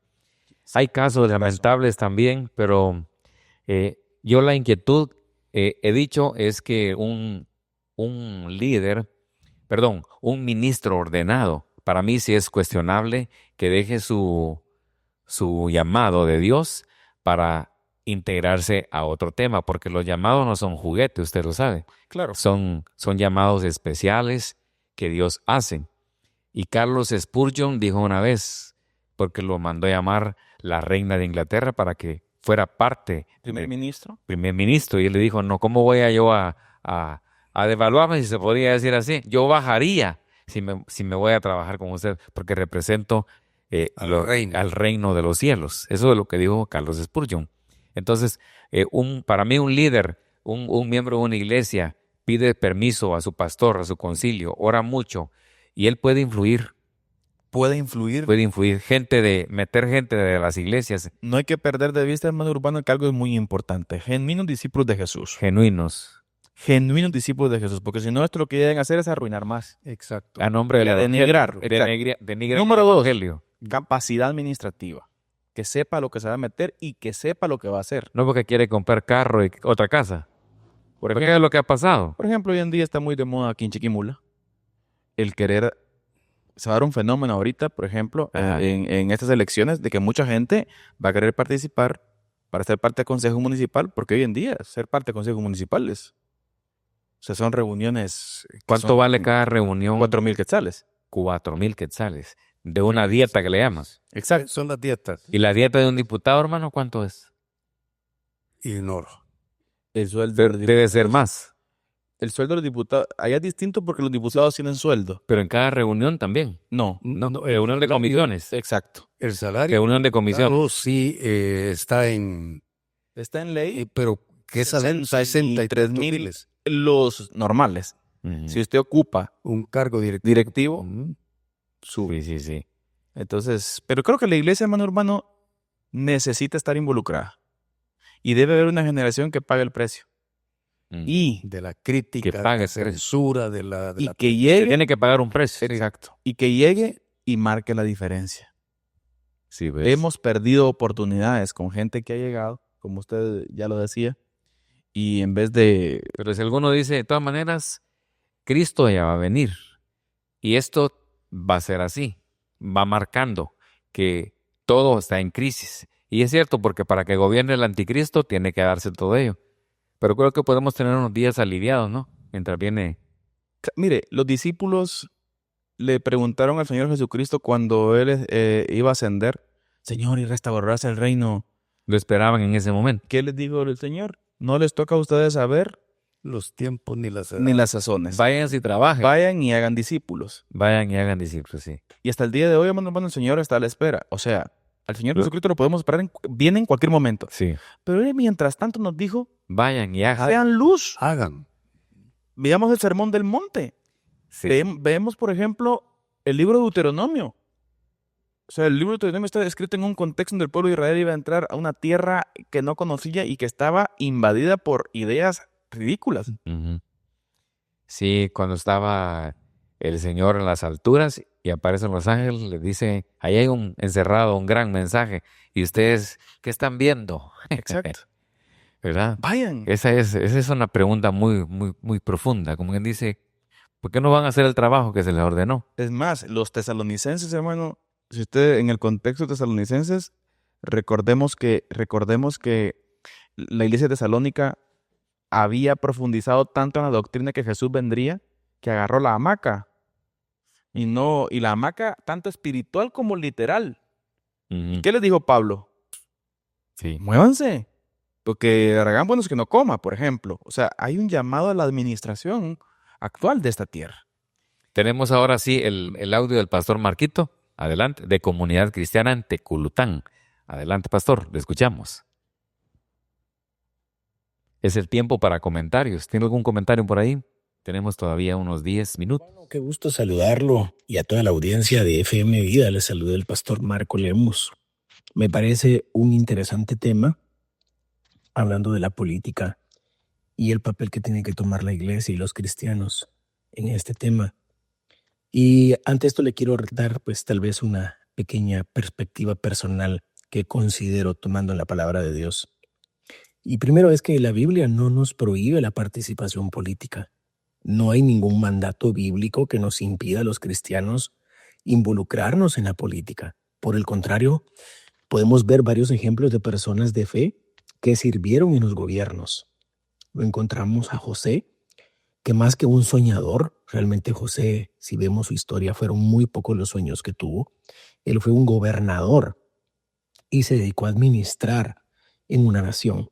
Speaker 2: Hay casos lamentables también, pero yo la inquietud, he dicho, es que un ministro ordenado, para mí sí es cuestionable que deje su llamado de Dios para integrarse a otro tema, porque los llamados no son juguetes, usted lo sabe.
Speaker 4: Claro.
Speaker 2: Son llamados especiales que Dios hace. Y Carlos Spurgeon dijo una vez, porque lo mandó a llamar la reina de Inglaterra para que fuera parte
Speaker 4: Primer ministro.
Speaker 2: primer ministro. Y él le dijo, no, ¿cómo voy a yo a devaluarme, si se podría decir así? Yo bajaría si me voy a trabajar con usted, porque represento al reino de los cielos. Eso es lo que dijo Carlos Spurgeon. Entonces, para mí un líder, un miembro de una iglesia, pide permiso a su pastor, a su concilio, ora mucho, y él puede influir.
Speaker 5: Puede influir.
Speaker 2: Puede influir meter gente de las iglesias.
Speaker 5: No hay que perder de vista, hermano Urbano, que algo es muy importante. Genuinos discípulos de Jesús.
Speaker 2: Genuinos.
Speaker 5: Genuinos discípulos de Jesús. Porque si no, esto lo que llegan a hacer es arruinar más.
Speaker 1: Exacto.
Speaker 2: A nombre de
Speaker 5: Denigrarlo.
Speaker 2: denigrar
Speaker 5: Número
Speaker 2: el
Speaker 5: 2.
Speaker 2: evangelio.
Speaker 5: Capacidad administrativa. Que sepa lo que se va a meter y que sepa lo que va a hacer.
Speaker 2: No porque quiere comprar carro y otra casa.
Speaker 5: Por
Speaker 2: ¿Qué
Speaker 5: ejemplo,
Speaker 2: es lo que ha pasado?
Speaker 5: hoy en día está muy de moda aquí en Chiquimula el querer. Se va a dar un fenómeno ahorita, por ejemplo,
Speaker 2: Ajá.
Speaker 5: en estas elecciones, de que mucha gente va a querer participar para ser parte del Consejo Municipal, porque hoy en día ser parte del Consejo Municipal o sea, son reuniones.
Speaker 2: ¿Cuánto vale cada reunión?
Speaker 5: 4,000 quetzales.
Speaker 2: 4,000 quetzales. De una dieta que le llamas.
Speaker 5: Exacto.
Speaker 1: Son las dietas
Speaker 2: ¿Y la dieta de un diputado, hermano, cuánto es?
Speaker 1: ignoro.
Speaker 5: El sueldo,
Speaker 2: Debe ser más.
Speaker 5: el sueldo de los diputados. Allá es distinto porque los diputados tienen sueldo.
Speaker 2: Pero en cada reunión también.
Speaker 5: No.
Speaker 2: No, reunión de comisiones.
Speaker 5: Exacto.
Speaker 1: El salario
Speaker 2: Reunión de comisiones.
Speaker 1: claro, sí está en...
Speaker 5: Está en ley.
Speaker 1: pero ¿qué salario?
Speaker 5: 63,000 los normales.
Speaker 2: Ujú.
Speaker 5: Si usted ocupa
Speaker 1: Un cargo
Speaker 5: directivo,
Speaker 1: Ujú.
Speaker 5: sube.
Speaker 2: Sí, sí, sí.
Speaker 5: Entonces, pero creo que la iglesia, hermano Urbano, necesita estar involucrada. Y debe haber una generación que pague el precio.
Speaker 2: Mm.
Speaker 5: Y
Speaker 1: De la crítica,
Speaker 2: Que
Speaker 1: de
Speaker 2: pague
Speaker 1: la
Speaker 2: el precio.
Speaker 1: censura, de la...
Speaker 5: que
Speaker 2: Se
Speaker 5: llegue.
Speaker 2: tiene que pagar un precio.
Speaker 5: Exacto. Y que llegue y marque la diferencia.
Speaker 2: Sí, ¿ves?
Speaker 5: Hemos perdido oportunidades con gente que ha llegado, como usted ya lo decía, y en vez de...
Speaker 2: Pero si alguno dice, de todas maneras, Cristo ya va a venir. Y esto va a ser así. Va marcando que todo está en crisis. Y es cierto, porque para que gobierne el anticristo tiene que darse todo ello. Pero creo que podemos tener unos días aliviados, ¿no? Mientras viene...
Speaker 5: Mire, los discípulos le preguntaron al Señor Jesucristo cuando Él iba a ascender, Señor, ¿y restaurarás el reino?
Speaker 2: Lo esperaban en ese momento.
Speaker 5: ¿Qué les dijo el Señor? No les toca a ustedes saber
Speaker 1: los tiempos ni las
Speaker 5: ni las sazones.
Speaker 2: Vayan y trabajen.
Speaker 5: Vayan y hagan discípulos.
Speaker 2: Vayan y hagan discípulos, sí.
Speaker 5: Y hasta el día de hoy, hermano, el Señor está a la espera. O sea, al Señor Jesucristo lo podemos esperar, viene en cualquier momento.
Speaker 2: Sí.
Speaker 5: Pero Él mientras tanto nos dijo,
Speaker 2: Vayan y hagan.
Speaker 5: sean luz.
Speaker 1: hagan.
Speaker 5: Veamos el Sermón del Monte.
Speaker 2: Sí.
Speaker 5: Vemos, por ejemplo, el libro de Deuteronomio. O sea, el libro de Deuteronomio está escrito en un contexto donde el pueblo de Israel iba a entrar a una tierra que no conocía y que estaba invadida por ideas ridículas.
Speaker 2: Ujú. Sí, cuando estaba el Señor en las alturas y aparecen los ángeles, le dice, ahí hay encerrado un gran mensaje. ¿Y ustedes qué están viendo?
Speaker 5: Exacto.
Speaker 2: ¿Verdad?
Speaker 5: Vayan.
Speaker 2: Esa es una pregunta muy, muy, muy profunda. Como quien dice, ¿por qué no van a hacer el trabajo que se les ordenó?
Speaker 5: Es más, los tesalonicenses, hermano, si usted en el contexto de tesalonicenses, recordemos que la iglesia tesalónica había profundizado tanto en la doctrina que Jesús vendría, que agarró la hamaca. Y la hamaca tanto espiritual como literal.
Speaker 2: Ujú.
Speaker 5: ¿Qué les dijo Pablo?
Speaker 2: Sí.
Speaker 5: Muévanse. Porque hagan buenos que no coma, por ejemplo. O sea, hay un llamado a la administración actual de esta tierra.
Speaker 2: Tenemos ahora sí el audio del pastor Marquito, adelante, de Comunidad Cristiana en Teculután. Adelante, pastor, le escuchamos. Es el tiempo para comentarios. ¿Tiene algún comentario por ahí? Tenemos todavía unos 10 minutos.
Speaker 6: Bueno, qué gusto saludarlo y a toda la audiencia de FM Vida. Les saluda el pastor Marco Lemus. Me parece un interesante tema, hablando de la política y el papel que tiene que tomar la iglesia y los cristianos en este tema. Y ante esto le quiero dar pues tal vez una pequeña perspectiva personal que considero tomando en la palabra de Dios. Y primero es que la Biblia no nos prohíbe la participación política. No hay ningún mandato bíblico que nos impida a los cristianos involucrarnos en la política. Por el contrario, podemos ver varios ejemplos de personas de fe que sirvieron en los gobiernos. Lo encontramos a José, que más que un soñador, realmente José, si vemos su historia, fueron muy pocos los sueños que tuvo. Él fue un gobernador y se dedicó a administrar en una nación.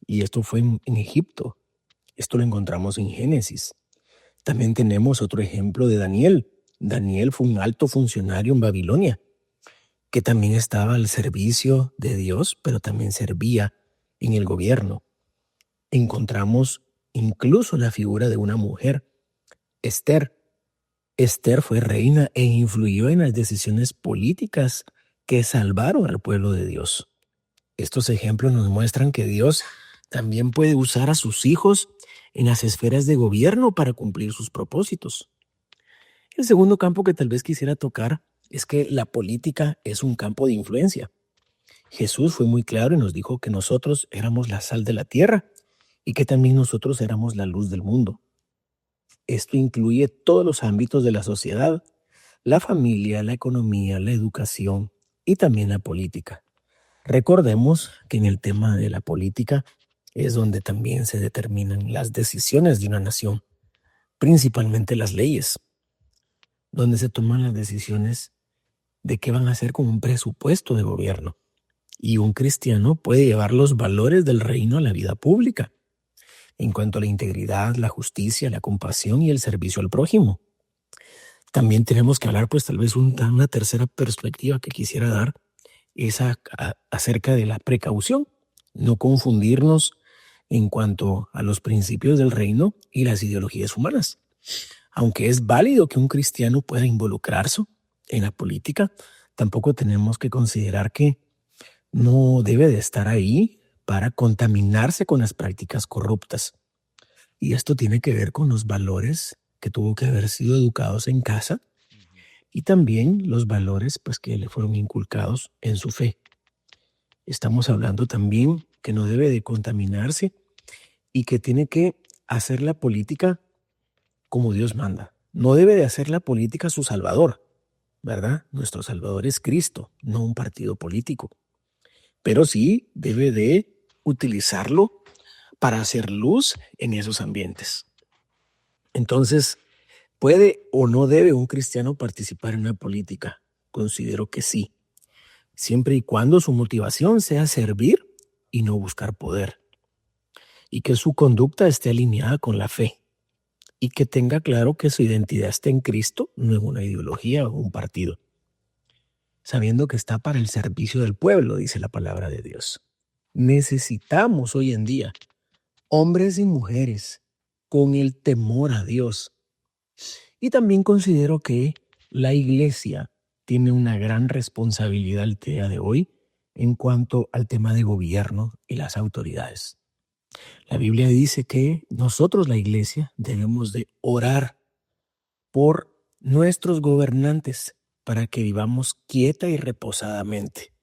Speaker 6: Y esto fue en Egipto. Esto lo encontramos en Génesis. También tenemos otro ejemplo de Daniel. Daniel fue un alto funcionario en Babilonia, que también estaba al servicio de Dios, pero también servía en el gobierno. Encontramos incluso la figura de una mujer, Esther. Esther fue reina e influyó en las decisiones políticas que salvaron al pueblo de Dios. Estos ejemplos nos muestran que Dios también puede usar a sus hijos en las esferas de gobierno para cumplir sus propósitos. El segundo campo que tal vez quisiera tocar es que la política es un campo de influencia. Jesús fue muy claro y nos dijo que nosotros éramos la sal de la tierra y que también nosotros éramos la luz del mundo. Esto incluye todos los ámbitos de la sociedad, la familia, la economía, la educación y también la política. Recordemos que en el tema de la política es donde también se determinan las decisiones de una nación, principalmente las leyes, donde se toman las decisiones de qué van a hacer con un presupuesto de gobierno. Y un cristiano puede llevar los valores del reino a la vida pública, en cuanto a la integridad, la justicia, la compasión y el servicio al prójimo. También tenemos que hablar, pues tal vez una tercera perspectiva que quisiera dar, es acerca de la precaución. No confundirnos en cuanto a los principios del reino y las ideologías humanas. Aunque es válido que un cristiano pueda involucrarse en la política, tampoco tenemos que considerar que no debe de estar ahí para contaminarse con las prácticas corruptas. Y esto tiene que ver con los valores que tuvo que haber sido educados en casa y también los valores pues, que le fueron inculcados en su fe. Estamos hablando también que no debe de contaminarse y que tiene que hacer la política como Dios manda. No debe de hacer la política su salvador, ¿verdad? Nuestro salvador es Cristo, no un partido político. Pero sí debe de utilizarlo para hacer luz en esos ambientes. Entonces, ¿puede o no debe un cristiano participar en una política? Considero que sí, siempre y cuando su motivación sea servir y no buscar poder, y que su conducta esté alineada con la fe, y que tenga claro que su identidad está en Cristo, no en una ideología o un partido, sabiendo que está para el servicio del pueblo, dice la palabra de Dios. Necesitamos hoy en día hombres y mujeres con el temor a Dios. Y también considero que la iglesia tiene una gran responsabilidad el día de hoy en cuanto al tema de gobierno y las autoridades. La Biblia dice que nosotros, la iglesia, debemos de orar por nuestros gobernantes para que vivamos quieta y reposadamente.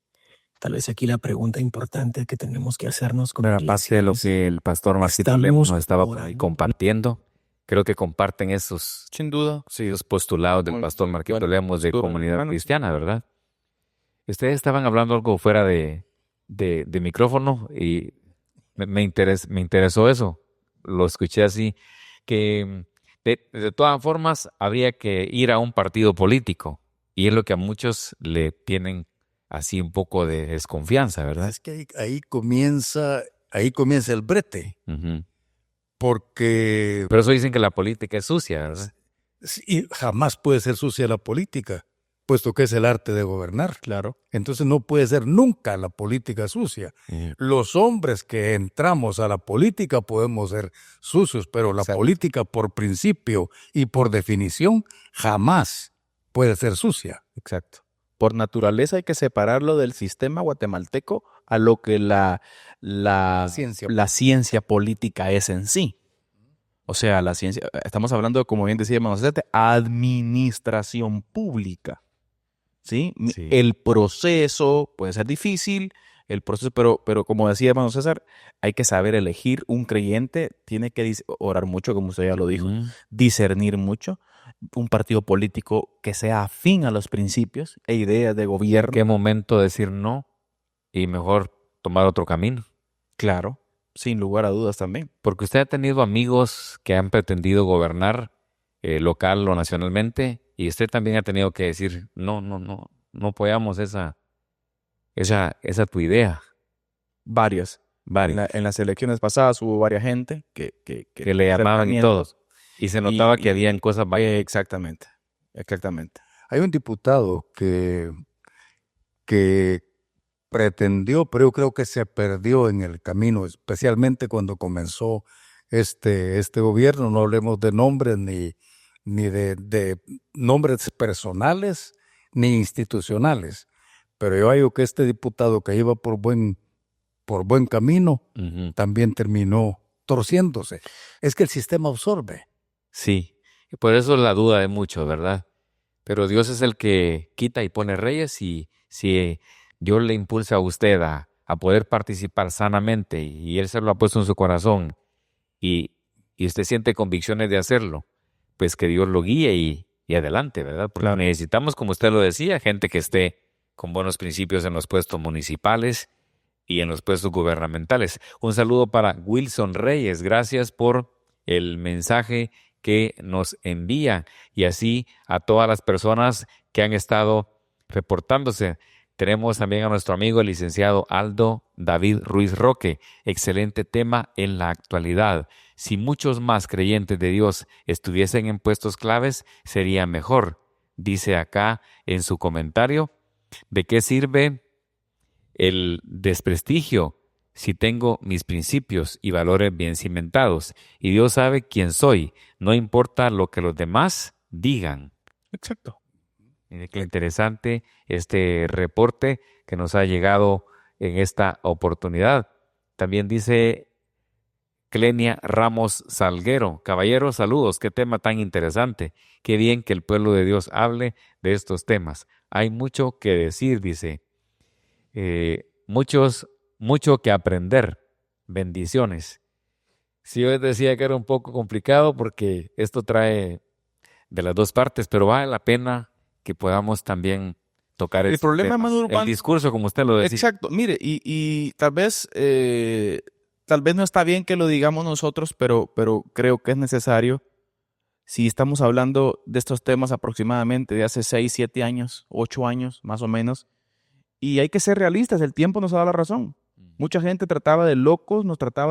Speaker 6: Tal vez aquí la pregunta importante que tenemos que hacernos como
Speaker 2: Pero
Speaker 6: iglesia
Speaker 2: aparte de lo
Speaker 6: es,
Speaker 2: que el pastor Marcito
Speaker 6: ¿estamos
Speaker 2: Lemos nos estaba por ahí
Speaker 6: orando?
Speaker 2: compartiendo, creo que comparten esos,
Speaker 5: Sin duda, sí.
Speaker 2: esos postulados del
Speaker 5: Muy
Speaker 2: pastor Marquito
Speaker 5: bueno,
Speaker 2: Lemos de
Speaker 5: duda,
Speaker 2: comunidad
Speaker 5: hermano.
Speaker 2: cristiana, ¿verdad? Ustedes estaban hablando algo fuera de micrófono y me interesó eso. Lo escuché así, que de todas formas habría que ir a un partido político y es lo que a muchos le tienen así un poco de desconfianza, ¿verdad?
Speaker 1: Es que ahí comienza el brete,
Speaker 2: Ujú.
Speaker 1: porque
Speaker 2: Pero eso dicen que la política es sucia, ¿verdad?
Speaker 1: sí, jamás puede ser sucia la política, puesto que es el arte de gobernar.
Speaker 5: Claro.
Speaker 1: Entonces no puede ser nunca la política sucia. Los hombres que entramos a la política podemos ser sucios, pero la
Speaker 2: Exacto.
Speaker 1: política por principio y por definición jamás puede ser sucia.
Speaker 5: Exacto. Por naturaleza hay que separarlo del sistema guatemalteco a lo que la ciencia política es en sí. O sea, la ciencia, estamos hablando, como bien decía hermano César, administración pública. ¿Sí?
Speaker 2: Sí.
Speaker 5: El proceso puede ser difícil, pero como decía hermano César, hay que saber elegir. Un creyente tiene que orar mucho, como usted ya lo dijo,
Speaker 2: Ujú.
Speaker 5: discernir mucho. Un partido político que sea afín a los principios e ideas de gobierno.
Speaker 2: ¿Qué momento decir no y mejor tomar otro camino?
Speaker 5: Claro, sin lugar a dudas también.
Speaker 2: Porque usted ha tenido amigos que han pretendido gobernar local o nacionalmente y usted también ha tenido que decir no apoyamos esa tu idea.
Speaker 5: Varias.
Speaker 2: Varios.
Speaker 5: En las elecciones pasadas hubo varias gente
Speaker 2: Que le llamaban y todos. Y se notaba que habían cosas varias.
Speaker 5: Exactamente.
Speaker 1: Hay un diputado que pretendió, pero yo creo que se perdió en el camino, especialmente cuando comenzó este gobierno. No hablemos de nombres ni de nombres personales ni institucionales, pero yo digo que este diputado que iba por buen camino
Speaker 2: Ujú.
Speaker 1: también terminó torciéndose. Es que el sistema absorbe.
Speaker 2: Sí, y por eso es la duda de muchos, ¿verdad? Pero Dios es el que quita y pone reyes, y si Dios le impulsa a usted a poder participar sanamente y Él se lo ha puesto en su corazón y usted siente convicciones de hacerlo, pues que Dios lo guíe y adelante, ¿verdad? Porque necesitamos, como usted lo decía, gente que esté con buenos principios en los puestos municipales y en los puestos gubernamentales. Un saludo para Wilson Reyes. Gracias por el mensaje que nos envía, y así a todas las personas que han estado reportándose. Tenemos también a nuestro amigo el licenciado Aldo David Ruiz Roque. Excelente tema en la actualidad. Si muchos más creyentes de Dios estuviesen en puestos claves, sería mejor. Dice acá en su comentario, ¿de qué sirve el desprestigio si tengo mis principios y valores bien cimentados? Y Dios sabe quién soy, no importa lo que los demás digan.
Speaker 5: Exacto.
Speaker 2: Mire qué interesante este reporte que nos ha llegado en esta oportunidad. También dice Clenia Ramos Salguero: caballeros, saludos, qué tema tan interesante. Qué bien que el pueblo de Dios hable de estos temas. Hay mucho que decir, dice. Mucho que aprender. Bendiciones. Sí, yo les decía que era un poco complicado porque esto trae de las dos partes, pero vale la pena que podamos también tocar
Speaker 5: El
Speaker 2: estos
Speaker 5: problema,
Speaker 2: temas.
Speaker 5: Manu,
Speaker 2: El discurso, como usted lo decía.
Speaker 5: Exacto. Mire, y tal vez no está bien que lo digamos nosotros, pero creo que es necesario. Si estamos hablando de estos temas aproximadamente de hace 6, 7 años, 8 años, más o menos, y hay que ser realistas, el tiempo nos ha dado la razón. Mucha gente nos trataba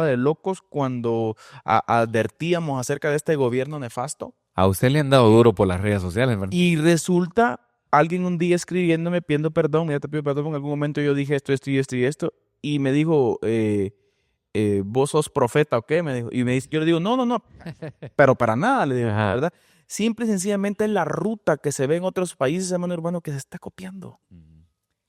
Speaker 5: de locos cuando advertíamos acerca de este gobierno nefasto.
Speaker 2: A usted le han dado duro por las redes sociales, ¿verdad?
Speaker 5: Y resulta, alguien un día escribiéndome pidiendo perdón, ya te pido perdón, en algún momento yo dije esto, y me dijo, ¿vos sos profeta o qué? Me dijo, y yo le digo, no, pero para nada, le digo, ¿verdad? Simple y sencillamente es la ruta que se ve en otros países, hermano hermano, que se está copiando.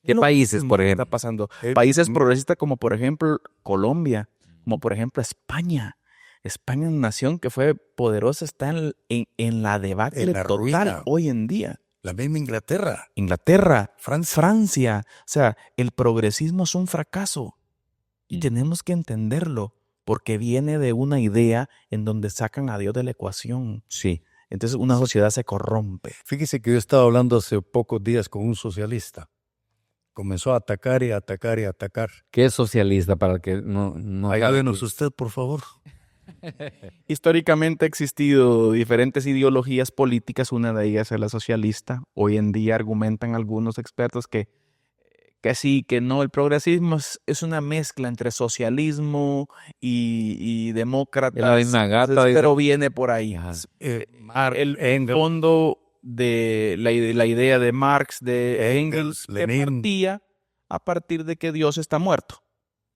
Speaker 2: ¿Qué países, por ejemplo?
Speaker 5: Está pasando? Países progresistas como por ejemplo Colombia, como por ejemplo España. España, una nación que fue poderosa, está en la debacle
Speaker 1: En la
Speaker 5: total
Speaker 1: ruina.
Speaker 5: hoy en día.
Speaker 1: La misma Inglaterra.
Speaker 5: Inglaterra,
Speaker 1: Francia.
Speaker 5: Francia. O sea, el progresismo es un fracaso. Y tenemos que entenderlo, porque viene de una idea en donde sacan a Dios de la ecuación.
Speaker 2: Sí.
Speaker 5: Entonces una sociedad se corrompe.
Speaker 1: Fíjese que yo estaba hablando hace pocos días con un socialista. Comenzó a atacar y atacar y atacar.
Speaker 2: ¿Qué es socialista para el que no
Speaker 1: Ayúdenos usted, por favor.
Speaker 5: Históricamente ha existido diferentes ideologías políticas, una de ellas es la socialista. Hoy en día argumentan algunos expertos que sí, que no, el progresismo es una mezcla entre socialismo y demócratas.
Speaker 2: Es la misma gata,
Speaker 5: Entonces,
Speaker 2: dice.
Speaker 5: pero viene por ahí. El fondo de la idea de Marx, de Engels, que
Speaker 1: Lenin.
Speaker 5: partía a partir de que Dios está muerto.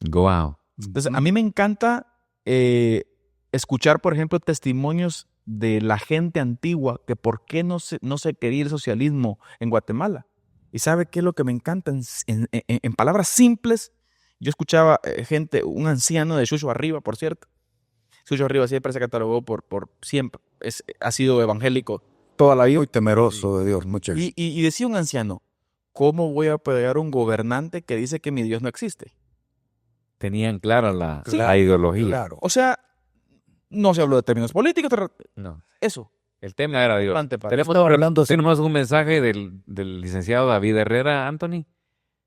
Speaker 2: Wow.
Speaker 5: Entonces, a mí me encanta escuchar, por ejemplo, testimonios de la gente antigua que por qué no se quería el socialismo en Guatemala. ¿Y sabe qué es lo que me encanta? En palabras simples, yo escuchaba un anciano de Chucho Arriba, por cierto. Chucho Arriba siempre se catalogó por siempre, ha sido evangélico toda la vida.
Speaker 1: Muy temeroso de Dios, muchas veces.
Speaker 5: Y decía un anciano, ¿cómo voy a apoyar a un gobernante que dice que mi Dios no existe?
Speaker 2: Tenían clara la
Speaker 1: Claro,
Speaker 2: ideología.
Speaker 1: Claro.
Speaker 5: O sea, no se habló de términos políticos,
Speaker 2: No.
Speaker 5: eso.
Speaker 2: El tema era Dios.
Speaker 1: Estaba hablando así.
Speaker 2: Tenemos un mensaje del licenciado David Herrera, Anthony,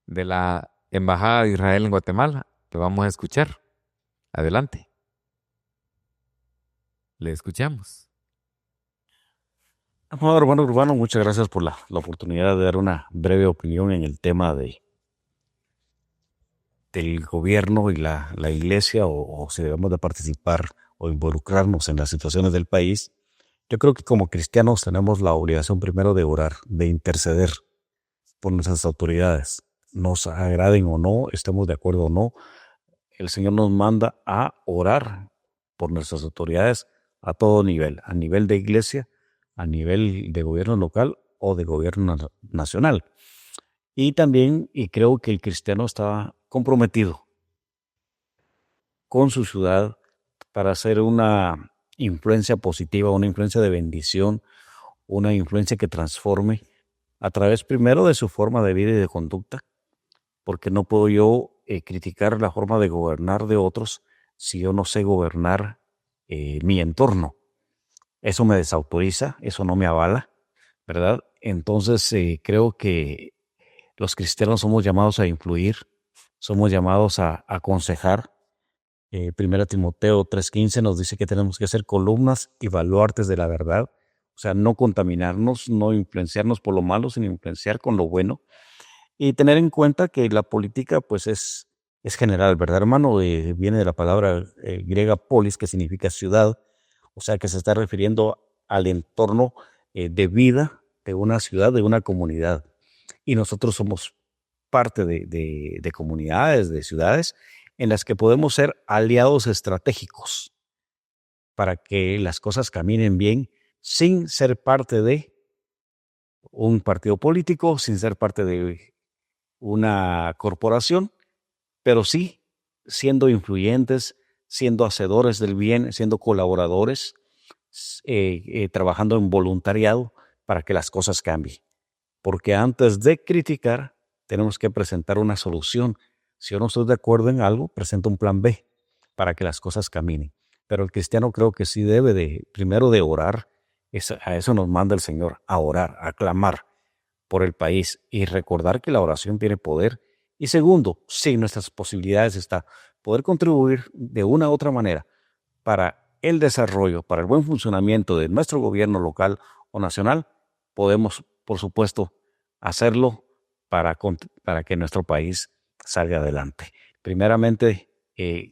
Speaker 2: de la Embajada de Israel en Guatemala. Lo vamos a escuchar. Adelante. Le escuchamos.
Speaker 7: Bueno, hermano Urbano, muchas gracias por la oportunidad de dar una breve opinión en el tema del gobierno y la iglesia o si debemos de participar o involucrarnos en las situaciones del país, yo creo que como cristianos tenemos la obligación primero de orar, de interceder por nuestras autoridades. Nos agraden o no, estemos de acuerdo o no, el Señor nos manda a orar por nuestras autoridades a todo nivel, a nivel de iglesia, a nivel de gobierno local o de gobierno nacional. Y también, y creo que el cristiano está comprometido con su ciudad para hacer una influencia positiva, una influencia de bendición, una influencia que transforme a través primero de su forma de vida y de conducta, porque no puedo yo criticar la forma de gobernar de otros si yo no sé gobernar mi entorno. Eso me desautoriza, eso no me avala, ¿verdad? Entonces creo que los cristianos somos llamados a influir, somos llamados a aconsejar. 1 Timoteo 3:15 nos dice que tenemos que ser columnas y baluartes de la verdad, o sea, no contaminarnos, no influenciarnos por lo malo, sino influenciar con lo bueno. Y tener en cuenta que la política pues es general, ¿verdad, hermano? Viene de la palabra griega polis, que significa ciudad, o sea, que se está refiriendo al entorno de vida de una ciudad, de una comunidad. Y nosotros somos parte de comunidades, de ciudades, en las que podemos ser aliados estratégicos para que las cosas caminen bien sin ser parte de un partido político, sin ser parte de una corporación, pero sí siendo influyentes, siendo hacedores del bien, siendo colaboradores, trabajando en voluntariado para que las cosas cambien. Porque antes de criticar, tenemos que presentar una solución. Si yo no estoy de acuerdo en algo, presento un plan B para que las cosas caminen. Pero el cristiano creo que sí debe primero de orar. A eso nos manda el Señor, a orar, a clamar por el país y recordar que la oración tiene poder. Y segundo, si nuestras posibilidades está poder contribuir de una u otra manera para el desarrollo, para el buen funcionamiento de nuestro gobierno local o nacional, podemos, por supuesto, hacerlo para que nuestro país salga adelante. Primeramente,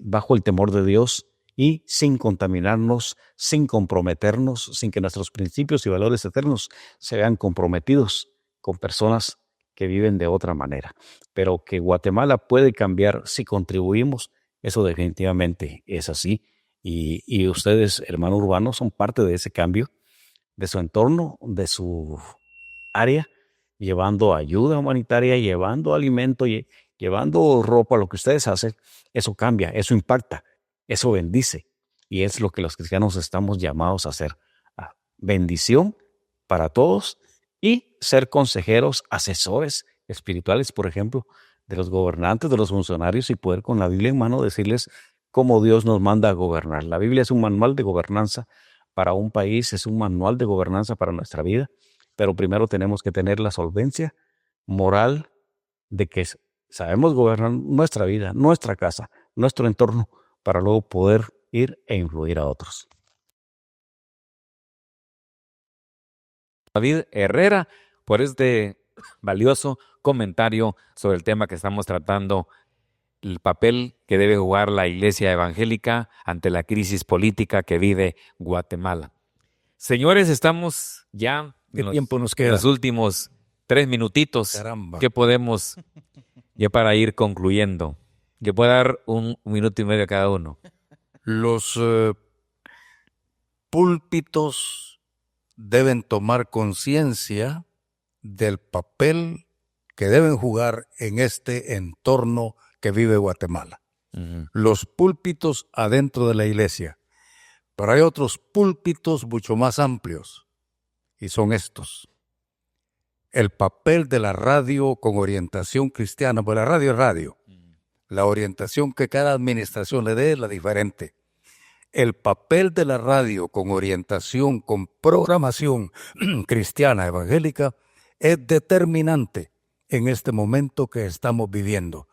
Speaker 7: bajo el temor de Dios y sin contaminarnos, sin comprometernos, sin que nuestros principios y valores eternos se vean comprometidos con personas que viven de otra manera. Pero que Guatemala puede cambiar si contribuimos, eso definitivamente es así. Y ustedes, hermanos urbanos, son parte de ese cambio, de su entorno, de su área, llevando ayuda humanitaria, llevando alimento, llevando ropa, lo que ustedes hacen. Eso cambia, eso impacta, eso bendice. Y es lo que los cristianos estamos llamados a hacer. Bendición para todos y ser consejeros, asesores espirituales, por ejemplo, de los gobernantes, de los funcionarios, y poder con la Biblia en mano decirles cómo Dios nos manda a gobernar. La Biblia es un manual de gobernanza para un país, es un manual de gobernanza para nuestra vida, pero primero tenemos que tener la solvencia moral de que sabemos gobernar nuestra vida, nuestra casa, nuestro entorno, para luego poder ir e influir a otros.
Speaker 2: David Herrera, por este valioso comentario sobre el tema que estamos tratando, el papel que debe jugar la Iglesia evangélica ante la crisis política que vive Guatemala. Señores, estamos ya
Speaker 1: ¿Qué tiempo nos queda?
Speaker 2: en los últimos 3 minutitos.
Speaker 1: Caramba.
Speaker 2: ¿Qué podemos, ya para ir concluyendo? Yo puedo dar un minuto y medio a cada uno.
Speaker 1: Los púlpitos deben tomar conciencia del papel que deben jugar en este entorno que vive Guatemala.
Speaker 2: Uh-huh.
Speaker 1: Los púlpitos adentro de la iglesia. Pero hay otros púlpitos mucho más amplios, y son estos. El papel de la radio con orientación cristiana, pues la radio es radio. La orientación que cada administración le dé es la diferente. El papel de la radio con orientación, con programación cristiana evangélica es determinante en este momento que estamos viviendo.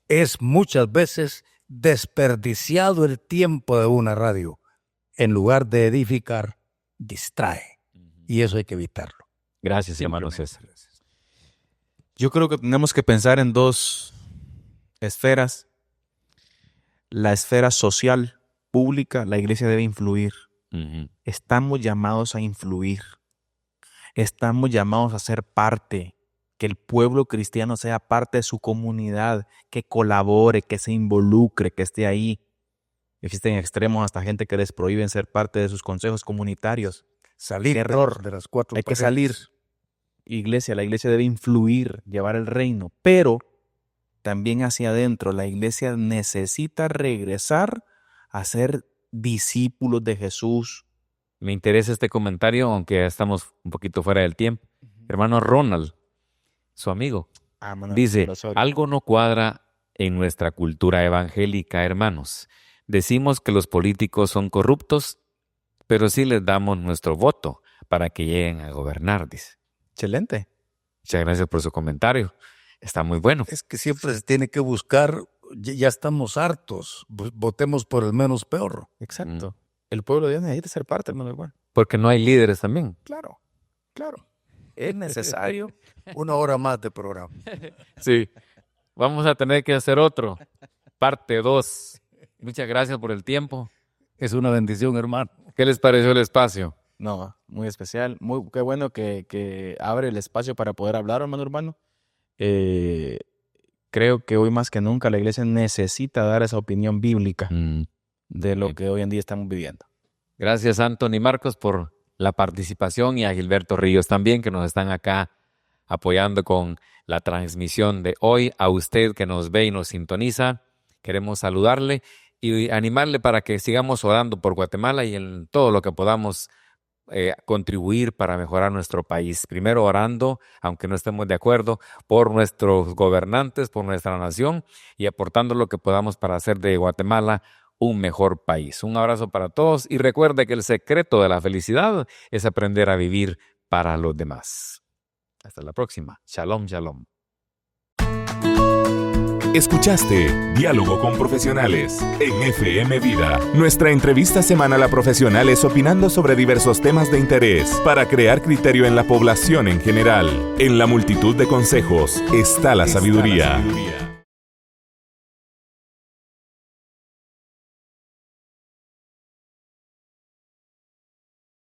Speaker 1: Es muchas veces desperdiciado el tiempo de una radio. En lugar de edificar, distrae. Y eso hay que evitarlo.
Speaker 2: Gracias, hermano César.
Speaker 5: Yo creo que tenemos que pensar en dos
Speaker 4: esferas, la esfera social, pública, la iglesia debe influir.
Speaker 2: Ujú.
Speaker 4: Estamos llamados a influir. Estamos llamados a ser parte, que el pueblo cristiano sea parte de su comunidad, que colabore, que se involucre, que esté ahí. Existen extremos hasta gente que les prohíben ser parte de sus consejos comunitarios.
Speaker 1: Salir
Speaker 4: Qué error.
Speaker 1: de las cuatro
Speaker 4: Hay que
Speaker 1: paredes.
Speaker 4: salir. La iglesia debe influir, llevar el reino, pero también hacia adentro. La iglesia necesita regresar a ser discípulos de Jesús.
Speaker 2: Me interesa este comentario, aunque ya estamos un poquito fuera del tiempo. Hermano Ronald, su amigo, dice, algo no cuadra en nuestra cultura evangélica, hermanos. Decimos que los políticos son corruptos, pero sí les damos nuestro voto para que lleguen a gobernar, dice.
Speaker 4: Excelente.
Speaker 2: Muchas gracias por su comentario. Está muy bueno.
Speaker 1: Es que siempre se tiene que buscar, ya estamos hartos, votemos por el menos peor.
Speaker 4: Exacto. El pueblo de Dios necesita ser parte, hermano Juan.
Speaker 2: Porque no hay líderes también.
Speaker 1: Claro.
Speaker 4: Es necesario.
Speaker 1: Una hora más de programa.
Speaker 2: Sí. Vamos a tener que hacer otro. Parte 2. Muchas gracias por el tiempo.
Speaker 1: Es una bendición, hermano.
Speaker 2: ¿Qué les pareció el espacio?
Speaker 4: No, muy especial. Qué bueno que abre el espacio para poder hablar, hermano urbano. Creo que hoy más que nunca la iglesia necesita dar esa opinión bíblica de lo que hoy en día estamos viviendo.
Speaker 2: Gracias, Anthony Marcos, por la participación y a Gilberto Ríos también, que nos están acá apoyando con la transmisión de hoy. A usted que nos ve y nos sintoniza, queremos saludarle y animarle para que sigamos orando por Guatemala y en todo lo que podamos contribuir para mejorar nuestro país. Primero orando, aunque no estemos de acuerdo, por nuestros gobernantes, por nuestra nación y aportando lo que podamos para hacer de Guatemala un mejor país. Un abrazo para todos y recuerde que el secreto de la felicidad es aprender a vivir para los demás. Hasta la próxima. Shalom, shalom.
Speaker 3: Escuchaste Diálogo con Profesionales en FM Vida. Nuestra entrevista semanal a profesionales opinando sobre diversos temas de interés para crear criterio en la población en general. En la multitud de consejos está la sabiduría.